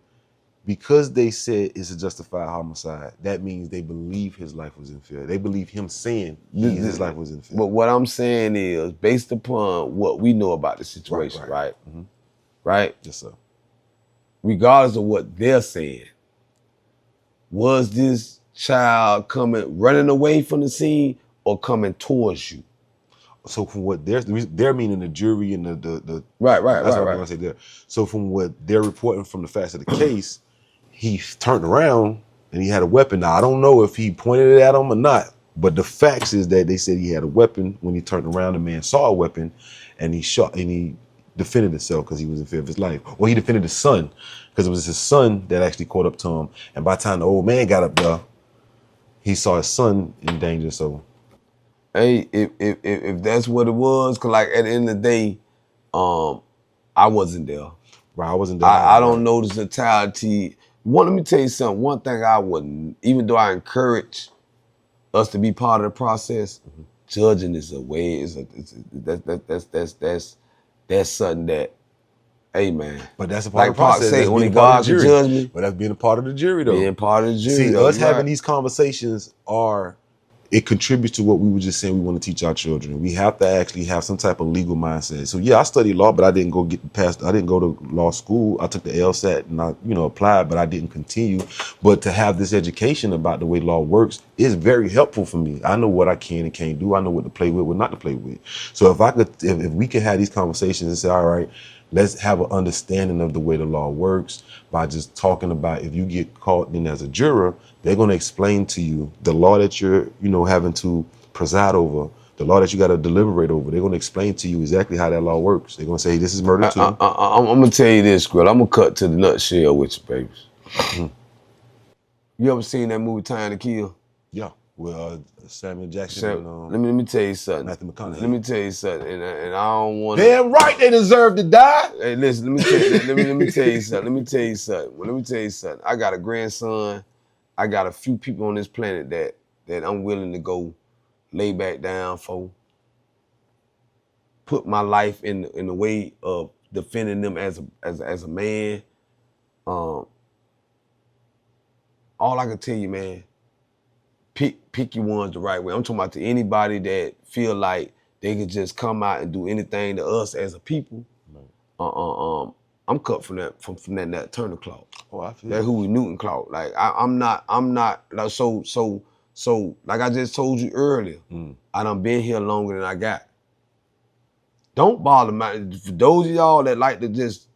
Speaker 2: because they said it's a justified homicide, that means they believe his life was in fear. They believe him saying his life was in fear.
Speaker 1: But what I'm saying is, based upon what we know about the situation, right?
Speaker 2: Mm-hmm.
Speaker 1: Right?
Speaker 2: Yes, sir.
Speaker 1: Regardless of what they're saying, was this child running away from the scene or coming towards you?
Speaker 2: So from what they're meaning, the jury and the
Speaker 1: right.
Speaker 2: That's what I'm gonna say there. So from what they're reporting from the facts of the case, he turned around and he had a weapon. Now I don't know if he pointed it at him or not, but the facts is that they said he had a weapon. When he turned around, the man saw a weapon, and he shot and he defended himself because he was in fear of his life. Or he defended his son because it was his son that actually caught up to him. And by the time the old man got up there, he saw his son in danger. So.
Speaker 1: Hey, if that's what it was, cause like at the end of the day, I wasn't there.
Speaker 2: Right, I wasn't there.
Speaker 1: I don't know the totality. Let me tell you something. One thing I wouldn't, even though I encourage us to be part of the process, judging is a way. That's something that, hey man.
Speaker 2: But that's a part of the process.
Speaker 1: Say, only God can judge me.
Speaker 2: But that's being a part of the jury, though.
Speaker 1: Being part of the jury.
Speaker 2: See, us having these conversations it contributes to what we were just saying we want to teach our children. We have to actually have some type of legal mindset. So yeah, I studied law, but I didn't go to law school. I took the LSAT and I, applied, but I didn't continue. But to have this education about the way law works is very helpful for me. I know what I can and can't do. I know what to play with, what not to play with. So if we can have these conversations and say, all right, let's have an understanding of the way the law works by just talking about, if you get caught in as a juror, they're going to explain to you the law that you're, having to preside over, the law that you got to deliberate over. They're going to explain to you exactly how that law works. They're going to say, hey, this is murder too.
Speaker 1: I'm going to tell you this, Skrilla. I'm going to cut to the nutshell with you, babies. Mm-hmm. You ever seen that movie, Time to Kill?
Speaker 2: Yeah. With Samuel Jackson and
Speaker 1: let me tell you something.
Speaker 2: Matthew McConaughey.
Speaker 1: Let me tell you something, and I don't want.
Speaker 2: Damn right, they deserve to die.
Speaker 1: Hey, listen. Let me tell you something. Let me tell you something. I got a grandson. I got a few people on this planet that I'm willing to go lay back down for. Put my life in the way of defending them as a man. All I can tell you, man. Pick your ones the right way. I'm talking about to anybody that feel like they could just come out and do anything to us as a people. Right. I'm cut from that Turner cloth.
Speaker 2: Oh, I feel
Speaker 1: that Huey Newton cloth. Like I'm not like so like I just told you earlier. I done been here longer than I got. Don't bother me. For those of y'all that like to just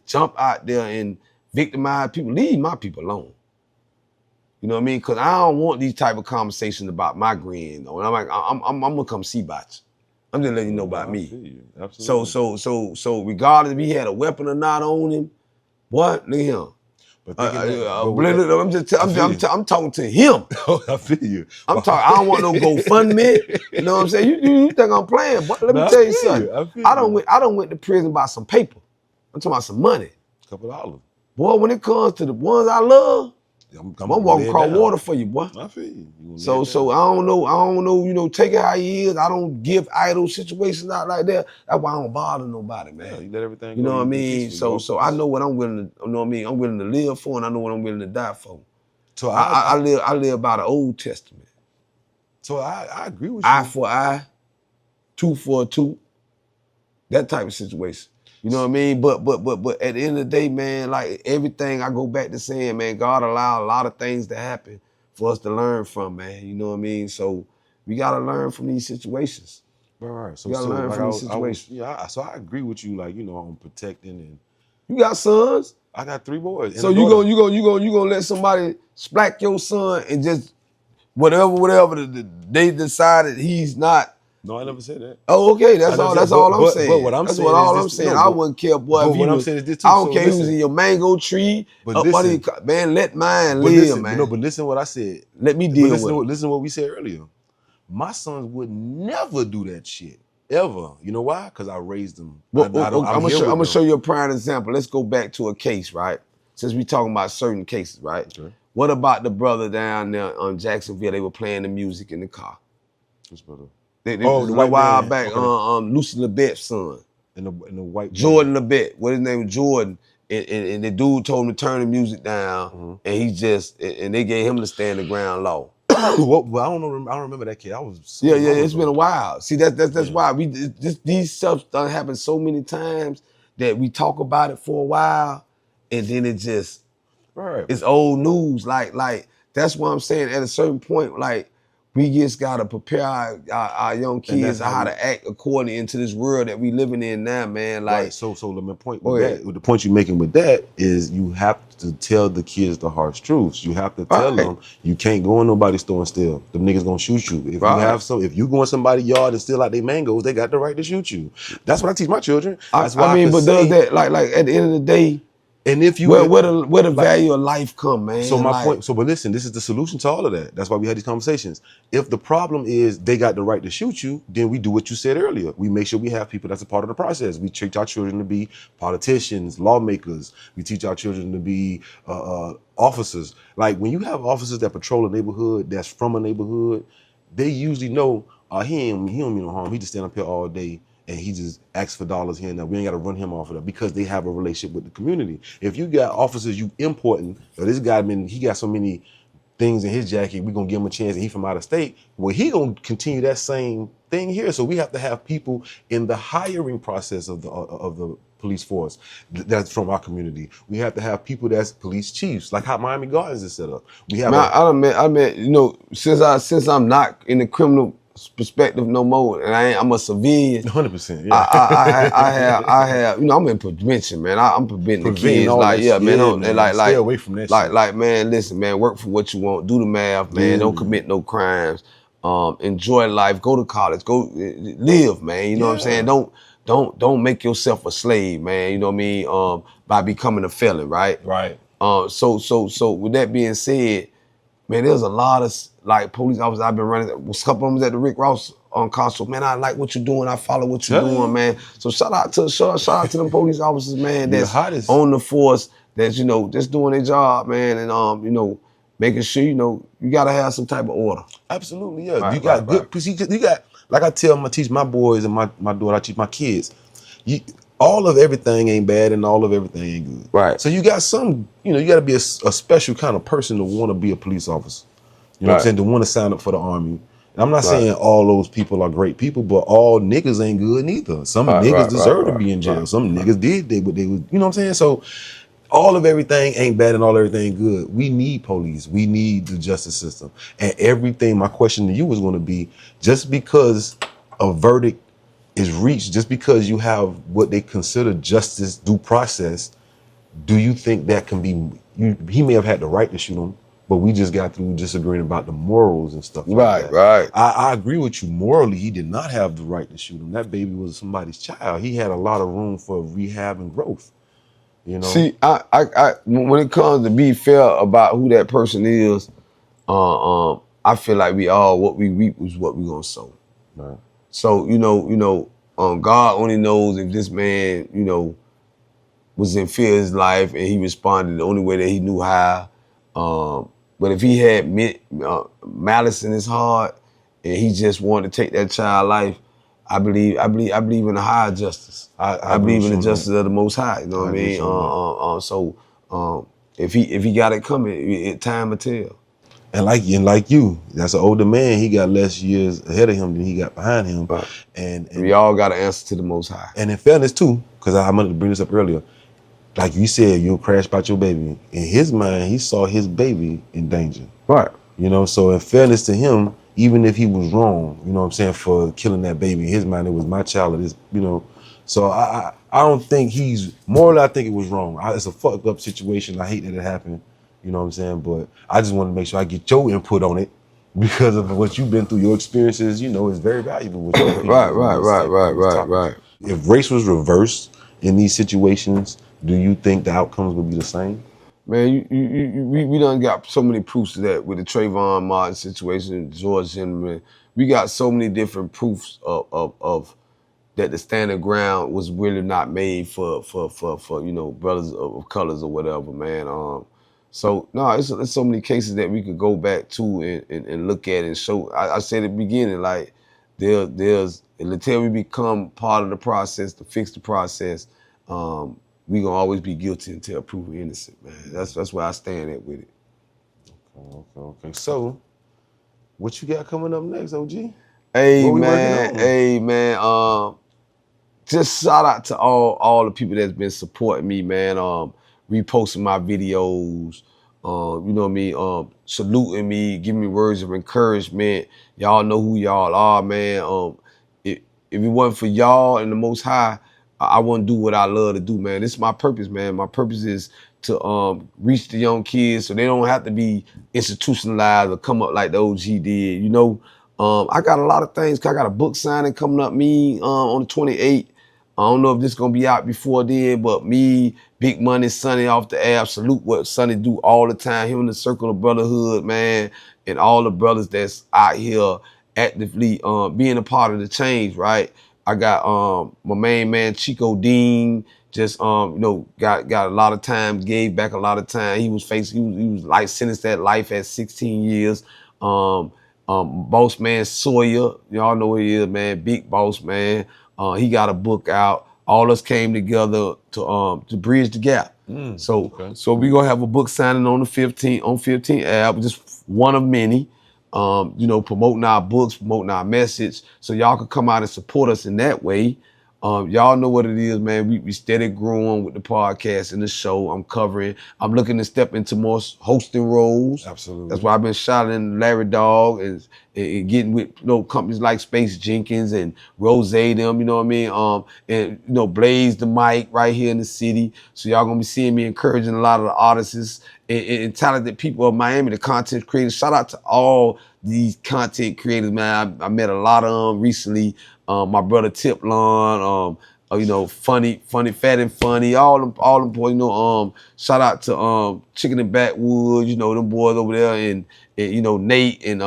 Speaker 1: jump out there and victimize people, leave my people alone. You know what I mean? Because I don't want these type of conversations about my grin. Though. And I'm like, I'm gonna come see about you. I'm just letting you know about
Speaker 2: I
Speaker 1: me.
Speaker 2: feel you. Absolutely.
Speaker 1: So regardless if he had a weapon or not on him, what? Look at him.
Speaker 2: But thinking
Speaker 1: I'm talking to him.
Speaker 2: I feel you.
Speaker 1: I'm talking. I don't want no GoFundMe. You know what I'm saying? You think I'm playing? But let me tell you something. I don't went to prison by some paper. I'm talking about some money.
Speaker 2: Couple dollars.
Speaker 1: Boy, when it comes to the ones I love, I'm walking across water for you, boy.
Speaker 2: I feel you.
Speaker 1: So I don't know, you know, take it how he is. I don't give idle situations out like that. That's why I don't bother nobody, man.
Speaker 2: Yeah, you let everything
Speaker 1: you
Speaker 2: go.
Speaker 1: know what I mean? So I know what I'm willing to, you know what I mean? I'm willing to live for and I know what I'm willing to die for. So I live by the Old Testament.
Speaker 2: So I agree with you.
Speaker 1: Eye for eye, tooth for a tooth. That type of situation. You know what I mean? But at the end of the day, man, like everything I go back to saying, man, God allowed a lot of things to happen for us to learn from, man. You know what I mean? So we gotta learn from these situations.
Speaker 2: Right. So
Speaker 1: we gotta learn from these situations.
Speaker 2: So I agree with you, like, you know, on protecting and
Speaker 1: you got sons?
Speaker 2: I got 3 boys.
Speaker 1: So you gonna let somebody splack your son and just whatever they decided he's not.
Speaker 2: No, I never said that.
Speaker 1: Oh, okay. That's all I'm saying.
Speaker 2: But what I'm saying is this,
Speaker 1: I wouldn't care, boy.
Speaker 2: But what I'm saying is this too.
Speaker 1: I don't care if he was in your mango tree.
Speaker 2: But listen,
Speaker 1: man, let mine live, man.
Speaker 2: No, but listen what I said.
Speaker 1: Let me deal with it.
Speaker 2: Listen to what we said earlier. My sons would never do that shit. Ever. You know why? Because I raised them.
Speaker 1: I'm gonna show you a prime example. Let's go back to a case, right? Since we talking about certain cases, right? Okay. What about the brother down there on Jacksonville? They were playing the music in the car.
Speaker 2: Which brother?
Speaker 1: The white while back, okay. Lucy LeBett's son.
Speaker 2: In the white
Speaker 1: Jordan LeBett. What his name was Jordan. And the dude told him to turn the music down, and he just and they gave him to stand the ground low.
Speaker 2: Well, I don't know. I don't remember that kid.
Speaker 1: It's been a while. See, that's why these stuff done happened so many times that we talk about it for a while, and then it just it's old news. Like that's why I'm saying at a certain point, like we just gotta prepare our young kids how to act according into this world that we living in now, man. Like
Speaker 2: so let me point with that. The point you're making with that is you have to tell the kids the harsh truths. You have to tell them you can't go in nobody's store and steal. Them niggas gonna shoot you. If you go in somebody's yard and steal out their mangoes, they got the right to shoot you. That's what I teach my children. That's why
Speaker 1: does that like at the end of the day?
Speaker 2: And if you
Speaker 1: where the value of life come, man.
Speaker 2: So my point. So, but listen, this is the solution to all of that. That's why we had these conversations. If the problem is they got the right to shoot you, then we do what you said earlier. We make sure we have people that's a part of the process. We teach our children to be politicians, lawmakers. We teach our children to be officers. Like when you have officers that patrol a neighborhood that's from a neighborhood, they usually know he don't mean no harm. He just stand up here all day. And he just asks for dollars here and there. We ain't got to run him off of that because they have a relationship with the community. If you got officers you importing, so this guy, he got so many things in his jacket, we going to give him a chance and he from out of state. Well, he going to continue that same thing here. So we have to have people in the hiring process of the police force that's from our community. We have to have people that's police chiefs, like how Miami Gardens is set up. We have.
Speaker 1: I mean, you know, since I'm not in the criminal perspective no more, and I'm a civilian.
Speaker 2: 100%. Yeah.
Speaker 1: I have. You know, I'm in prevention, man. I'm preventing the kids. Like, man.
Speaker 2: Stay away from that.
Speaker 1: Like, man. Listen, man. Work for what you want. Do the math, man. Don't commit no crimes. Enjoy life. Go to college. Go live, man. You know what I'm saying? Don't make yourself a slave, man. You know what I mean? By becoming a felon, right?
Speaker 2: Right.
Speaker 1: So with that being said, man, there's a lot of like police officers I've been running. A couple of them at the Rick Ross on console. Man, I like what you're doing. I follow what you're doing, man. So shout out to them police officers, man. That's on the force. That's just doing their job, man, and making sure you gotta have some type of order.
Speaker 2: Absolutely, yeah. You got good. You got like I teach my boys and my daughter. I teach my kids. All of everything ain't bad and all of everything ain't good.
Speaker 1: Right.
Speaker 2: So you got some, you got to be a special kind of person to want to be a police officer. You know what I'm saying? To want to sign up for the Army. And I'm not saying all those people are great people, but all niggas ain't good neither. Some niggas deserve to be in jail. Some niggas did what they was, you know what I'm saying? So all of everything ain't bad and all everything good. We need police. We need the justice system. And everything, my question to you was going to be, just because a verdict is reached, just because you have what they consider justice due process, do you think that can be, he may have had the right to shoot him, but we just got through disagreeing about the morals and stuff like
Speaker 1: Right,
Speaker 2: that.
Speaker 1: right.
Speaker 2: I agree with you. Morally, he did not have the right to shoot him. That baby was somebody's child. He had a lot of room for rehab and growth. You know.
Speaker 1: See, when it comes to be fair about who that person is, I feel like what we reap is what we gonna sow.
Speaker 2: Right.
Speaker 1: So God only knows if this man, was in fear of his life and he responded the only way that he knew how. But if he had malice in his heart and he just wanted to take that child's life, I believe in the higher justice. I believe in the justice of the Most High. You know what I mean? So if he got it coming, time will tell.
Speaker 2: And like you, that's an older man. He got less years ahead of him than he got behind him.
Speaker 1: Right.
Speaker 2: And
Speaker 1: we all got to answer to the Most High.
Speaker 2: And in fairness too, because I wanted to bring this up earlier, like you said, you'll crash about your baby. In his mind, he saw his baby in danger.
Speaker 1: Right.
Speaker 2: So in fairness to him, even if he was wrong, you know what I'm saying, for killing that baby, in his mind, it was my child. So I don't think morally, I think it was wrong. It's a fucked up situation. I hate that it happened. You know what I'm saying? But I just want to make sure I get your input on it because of what you've been through, your experiences, is very valuable. With your
Speaker 1: Right.
Speaker 2: If race was reversed in these situations, do you think the outcomes would be the same?
Speaker 1: Man, we done got so many proofs of that with the Trayvon Martin situation, George Zimmerman. We got so many different proofs of that the standing ground was really not made for brothers of colors or whatever, man. So no, it's so many cases that we could go back to and look at and show. I said at the beginning, like there's until we become part of the process to fix the process, we gonna always be guilty until proven innocent, man. That's where I stand at with it.
Speaker 2: Okay. So, what you got coming up next, OG?
Speaker 1: Hey man. Just shout out to all the people that's been supporting me, man. Reposting my videos, you know what I mean, saluting me, giving me words of encouragement. Y'all know who y'all are, man. If it wasn't for y'all and the Most High, I wouldn't do what I love to do, man. This is my purpose, man. My purpose is to reach the young kids so they don't have to be institutionalized or come up like the OG did. I got a lot of things. I got a book signing coming up on the 28th. I don't know if this is going to be out before then, but me, Big Money, Sonny off the app, salute what Sonny do all the time. Him in the circle of brotherhood, man, and all the brothers that's out here actively being a part of the change, right? I got my main man, Chico Dean, just got a lot of time, gave back a lot of time. He was like sentenced at life at 16 years. Boss man Sawyer, y'all know who he is, man, big boss man. He got a book out. All us came together to bridge the gap. So we gonna have a book signing on the 15th on 15 app, just one of many. Promoting our books, promoting our message, so y'all can come out and support us in that way. Y'all know what it is, man. We steady growing with the podcast and the show. I'm looking to step into more hosting roles.
Speaker 2: Absolutely.
Speaker 1: That's why I've been shouting Larry Dog and getting with companies like Space Jenkins and Rose them, you know what I mean? And Blaze the mic right here in the city. So y'all gonna be seeing me encouraging a lot of the artists and talented people of Miami, the content creators. Shout out to all these content creators, man. I met a lot of them recently. My brother Tip Lon, funny, fat and funny, all them boys, shout out to Chicken and Backwoods, them boys over there and Nate and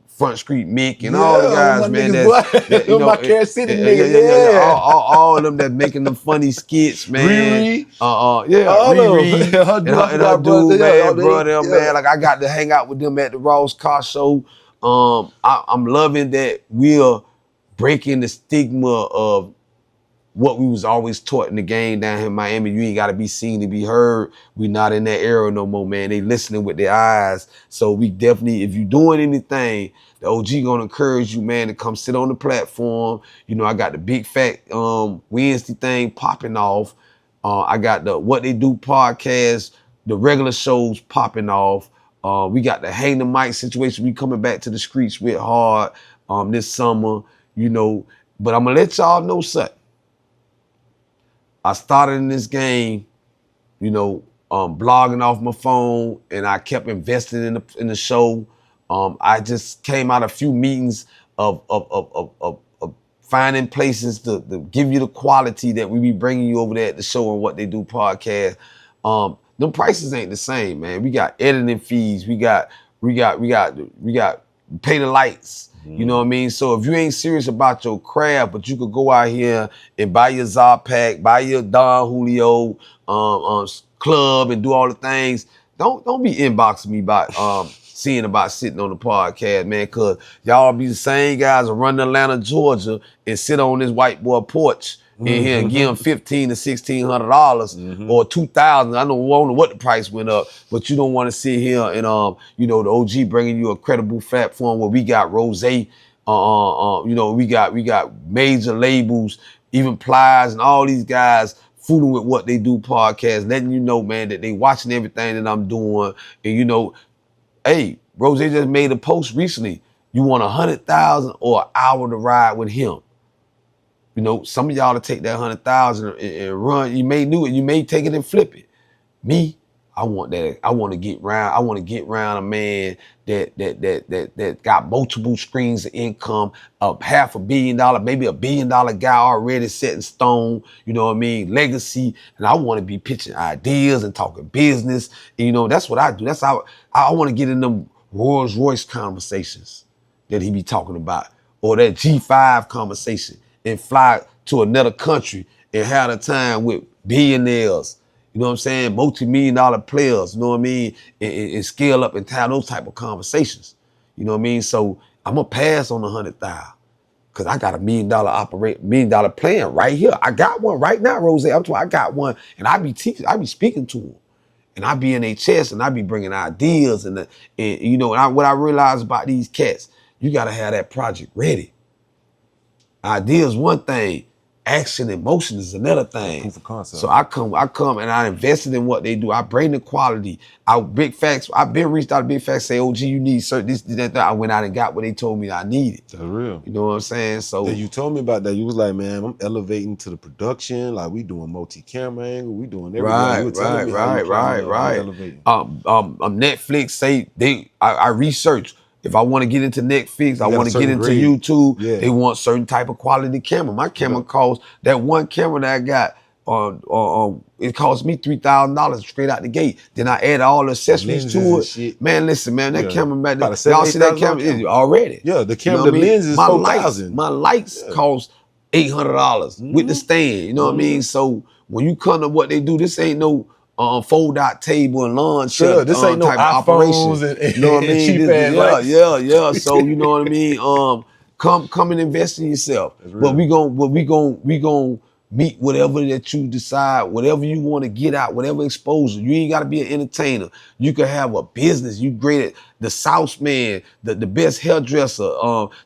Speaker 1: Front Street Mick and all the guys, man.
Speaker 2: My Care City niggas,
Speaker 1: all of them that making them funny skits, man.
Speaker 2: Riri,
Speaker 1: Riri, and her dude, man, brother,
Speaker 2: yeah.
Speaker 1: man. Like I got to hang out with them at the Ross Car Show. I'm loving that we're breaking the stigma of what we was always taught in the game down here in Miami. You ain't got to be seen to be heard. We not in that era no more, man. They listening with their eyes. So we definitely, if you doing anything, the OG gonna encourage you, man, to come sit on the platform. I got the Big Fat Wednesday thing popping off. I got the What They Do podcast, the regular shows popping off. We got the Hang the Mic situation. We coming back to the streets with hard this summer, But I'm gonna let y'all know something. I started in this game, blogging off my phone, and I kept investing in the show. I just came out of a few meetings of finding places to give you the quality that we be bringing you over there at the show and What They Do podcast. Them prices ain't the same, man. We got editing fees. We got pay the lights. You know what I mean? So if you ain't serious about your craft, but you could go out here and buy your Zarpack, buy your Don Julio club and do all the things, don't be inboxing me about seeing about sitting on the podcast, man, because y'all be the same guys that run to Atlanta, Georgia, and sit on this white boy porch in here and give them $1,500 to $1,600 or $2,000. I don't know what the price went up, but you don't want to sit here and the OG bringing you a credible platform where we got Rose, we got major labels, even Plies and all these guys fooling with What They Do podcast, letting you know, man, that they watching everything that I'm doing, and hey, Rose just made a post recently. You want 100,000 or an hour to ride with him? Some of y'all to take that 100,000 and run. You may do it. You may take it and flip it. Me, I want that. I want to get round. I want to get round a man that got multiple streams of income, of $500 million, maybe $1 billion guy already set in stone. You know what I mean? Legacy. And I want to be pitching ideas and talking business. And, that's what I do. That's how I want to get in them Rolls Royce conversations that he be talking about, or that G5 conversation, and fly to another country and have a time with billionaires, you know what I'm saying, multi-million-dollar players, you know what I mean, and scale up and have those type of conversations, you know what I mean? So I'm gonna pass on 100,000 because I got $1 million plan right here. I got one right now, Rose. I got one, and I be teaching, I be speaking to them, and I be in their chest, and I be bringing ideas, and what I realize about these cats, you gotta have that project ready. Idea is one thing, action and motion is another thing.
Speaker 2: Proof of concept.
Speaker 1: So I come and I invested in what they do. I bring the quality. I've been reached out to Big Facts, say, OG, you need certain this, that. I went out and got what they told me I needed.
Speaker 2: That's real.
Speaker 1: You know what I'm saying? So
Speaker 2: you told me about that. You was like, man, I'm elevating to the production. Like, we doing multi-camera angle. We doing everything.
Speaker 1: Right.
Speaker 2: Elevating.
Speaker 1: Netflix say I research. If I want to get into Netflix, I want to get into YouTube, they want certain type of quality camera. My camera costs, that one camera that I got, it cost me $3,000 straight out the gate. Then I add all the accessories to it. Shit. Man, listen, man, that camera back there, y'all see that camera already?
Speaker 2: Yeah, the camera, the lens is $4,000.
Speaker 1: My lights cost $800 with the stand. You know what I mean? So when you come to What They Do, this ain't no fold-out table and lawn chair.
Speaker 2: This ain't no
Speaker 1: type
Speaker 2: iPhones
Speaker 1: of operation. You know what I mean? Yeah. So you know what I mean? Come and invest in yourself. But we gon' meet whatever that you decide, whatever you want to get out, whatever exposure. You ain't got to be an entertainer. You could have a business. You great at the South man, the best hairdresser,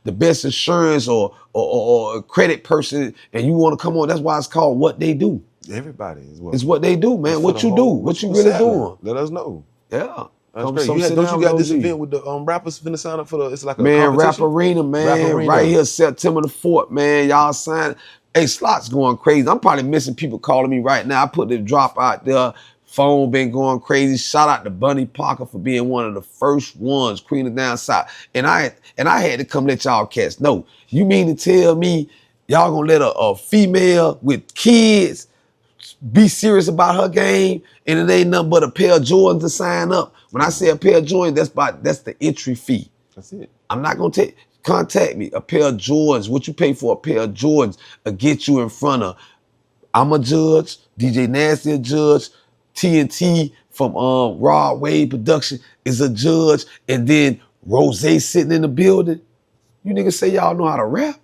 Speaker 1: the best insurance or a credit person, and you want to come on. That's why it's called What They Do.
Speaker 2: Everybody is
Speaker 1: it's what they do, man. What you do, what you really doing.
Speaker 2: Let us know.
Speaker 1: Yeah.
Speaker 2: That's great. Don't you got this event with the rappers finna sign up for it's like a
Speaker 1: man,
Speaker 2: competition?
Speaker 1: Rap Arena, man. Right here, September the 4th, man. Y'all sign. Hey, slots going crazy. I'm probably missing people calling me right now. I put the drop out there. Phone been going crazy. Shout out to Bunny Parker for being one of the first ones, Queen of Down South. And I had to come let y'all cats know. You mean to tell me y'all gonna let a female with kids be serious about her game, and it ain't nothing but a pair of Jordans to sign up? When I say a pair of Jordans, that's the entry fee.
Speaker 2: That's it.
Speaker 1: I'm not gonna contact me. A pair of Jordans, what you pay for a pair of Jordans will get you in front of, I'm a judge, DJ Nasty a judge, TNT from Rod Wave Production is a judge, and then Rose sitting in the building. You niggas say y'all know how to rap.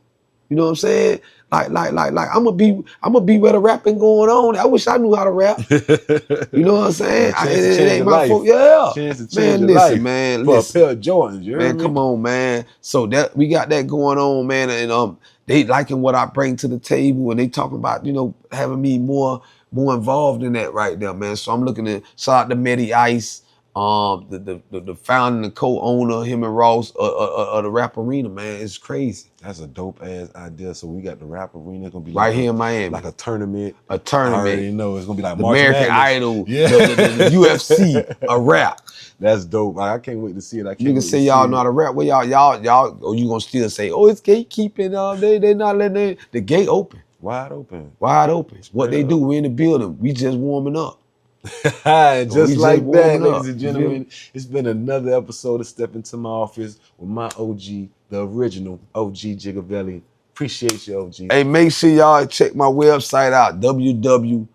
Speaker 1: You know what I'm saying? Like, I'm gonna be where the rapping going on. I wish I knew how to rap. You know what I'm saying? It ain't my fault. Yeah. Man, listen, man.
Speaker 2: For a pair of Jordans,
Speaker 1: man, come on, man. So that we got that going on, man. And they liking what I bring to the table, and they talking about, having me more involved in that right there, man. So I'm looking to shout out to Medi Ice. The founder and co-owner, him and Ross, of the Rap Arena, man. It's crazy.
Speaker 2: That's a dope ass idea. So we got the Rap Arena. It's gonna be
Speaker 1: right here in Miami,
Speaker 2: like a tournament.
Speaker 1: A tournament.
Speaker 2: I already know it's gonna be like
Speaker 1: the
Speaker 2: March
Speaker 1: American
Speaker 2: Madness.
Speaker 1: Idol,
Speaker 2: Yeah.
Speaker 1: the UFC, a rap.
Speaker 2: That's dope. I can't wait to see it.
Speaker 1: You can say y'all know how to rap. Well, y'all, or you gonna still say, oh, it's gatekeeping. They not letting the gate open.
Speaker 2: Wide open.
Speaker 1: Wide open. What they do, we in the building. We just warming up.
Speaker 2: Just like that, ladies and
Speaker 1: up.
Speaker 2: gentlemen, it's been another episode of Step Into My Office with my OG, the original OG Gigaveli. Appreciate you, OG.
Speaker 1: Hey, make sure y'all check my website out, www.og,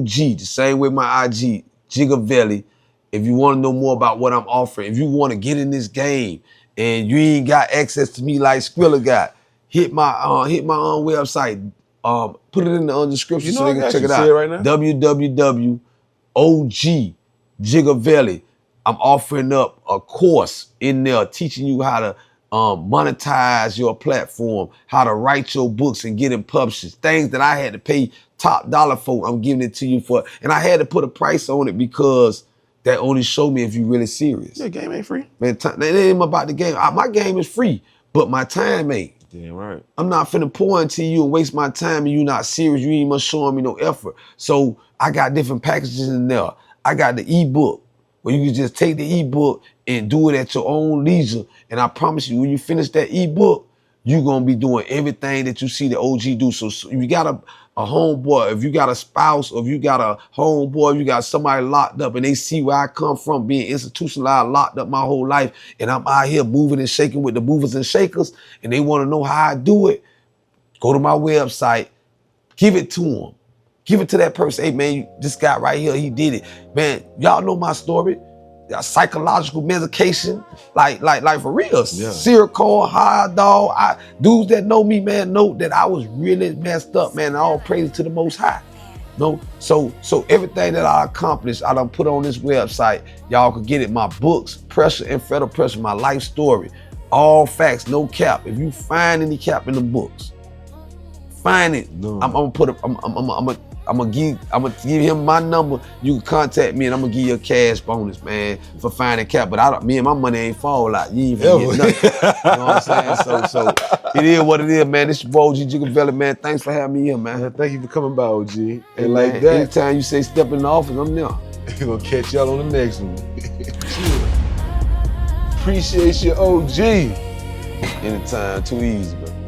Speaker 1: the same with my IG, Gigaveli. If you want to know more about what I'm offering, if you want to get in this game and you ain't got access to me like Skrilla got, hit my website. Put it in the description so they can check it out.
Speaker 2: Right now?
Speaker 1: www.og Gigaveli. I'm offering up a course in there teaching you how to monetize your platform, how to write your books and get them published. Things that I had to pay top dollar for, I'm giving it to you for. And I had to put a price on it because that only show me if you really serious.
Speaker 2: Your game ain't free.
Speaker 1: Man, it ain't about the game. My game is free, but my time ain't.
Speaker 2: Damn right.
Speaker 1: I'm not finna pour into you and waste my time and you not serious. You ain't much showing me no effort. So I got different packages in there. I got the ebook where you can just take the ebook and do it at your own leisure. And I promise you, when you finish that ebook, you're gonna be doing everything that you see the OG do. So if you got a homeboy, if you got a spouse, or if you got a homeboy, if you got somebody locked up and they see where I come from, being institutionalized, locked up my whole life, and I'm out here moving and shaking with the movers and shakers, and they wanna know how I do it, go to my website, give it to them. Give it to that person. Hey man, this guy right here, he did it. Man, y'all know my story. Psychological medication, like for real.
Speaker 2: Yeah.
Speaker 1: Serial call, high dog. Dudes that know me, man, know that I was really messed up, man. All praise to the Most High. No, so everything that I accomplished, I done put on this website. Y'all can get it. My books, Pressure and Federal Pressure, my life story, all facts, no cap. If you find any cap in the books, find it.
Speaker 2: No.
Speaker 1: I'm gonna give him my number. You can contact me and I'm gonna give you a cash bonus, man, for finding cap. But me and my money ain't fall out. You ain't even get nothing. You know what I'm saying? So it is what it is, man. This your boy OG Gigaveli, man. Thanks for having me here, man.
Speaker 2: Thank you for coming by, OG. And
Speaker 1: hey,
Speaker 2: like
Speaker 1: man,
Speaker 2: that,
Speaker 1: anytime you say step in the office, I'm there.
Speaker 2: We're gonna catch y'all on the next one. Appreciate you, OG.
Speaker 1: Anytime, too easy, bro.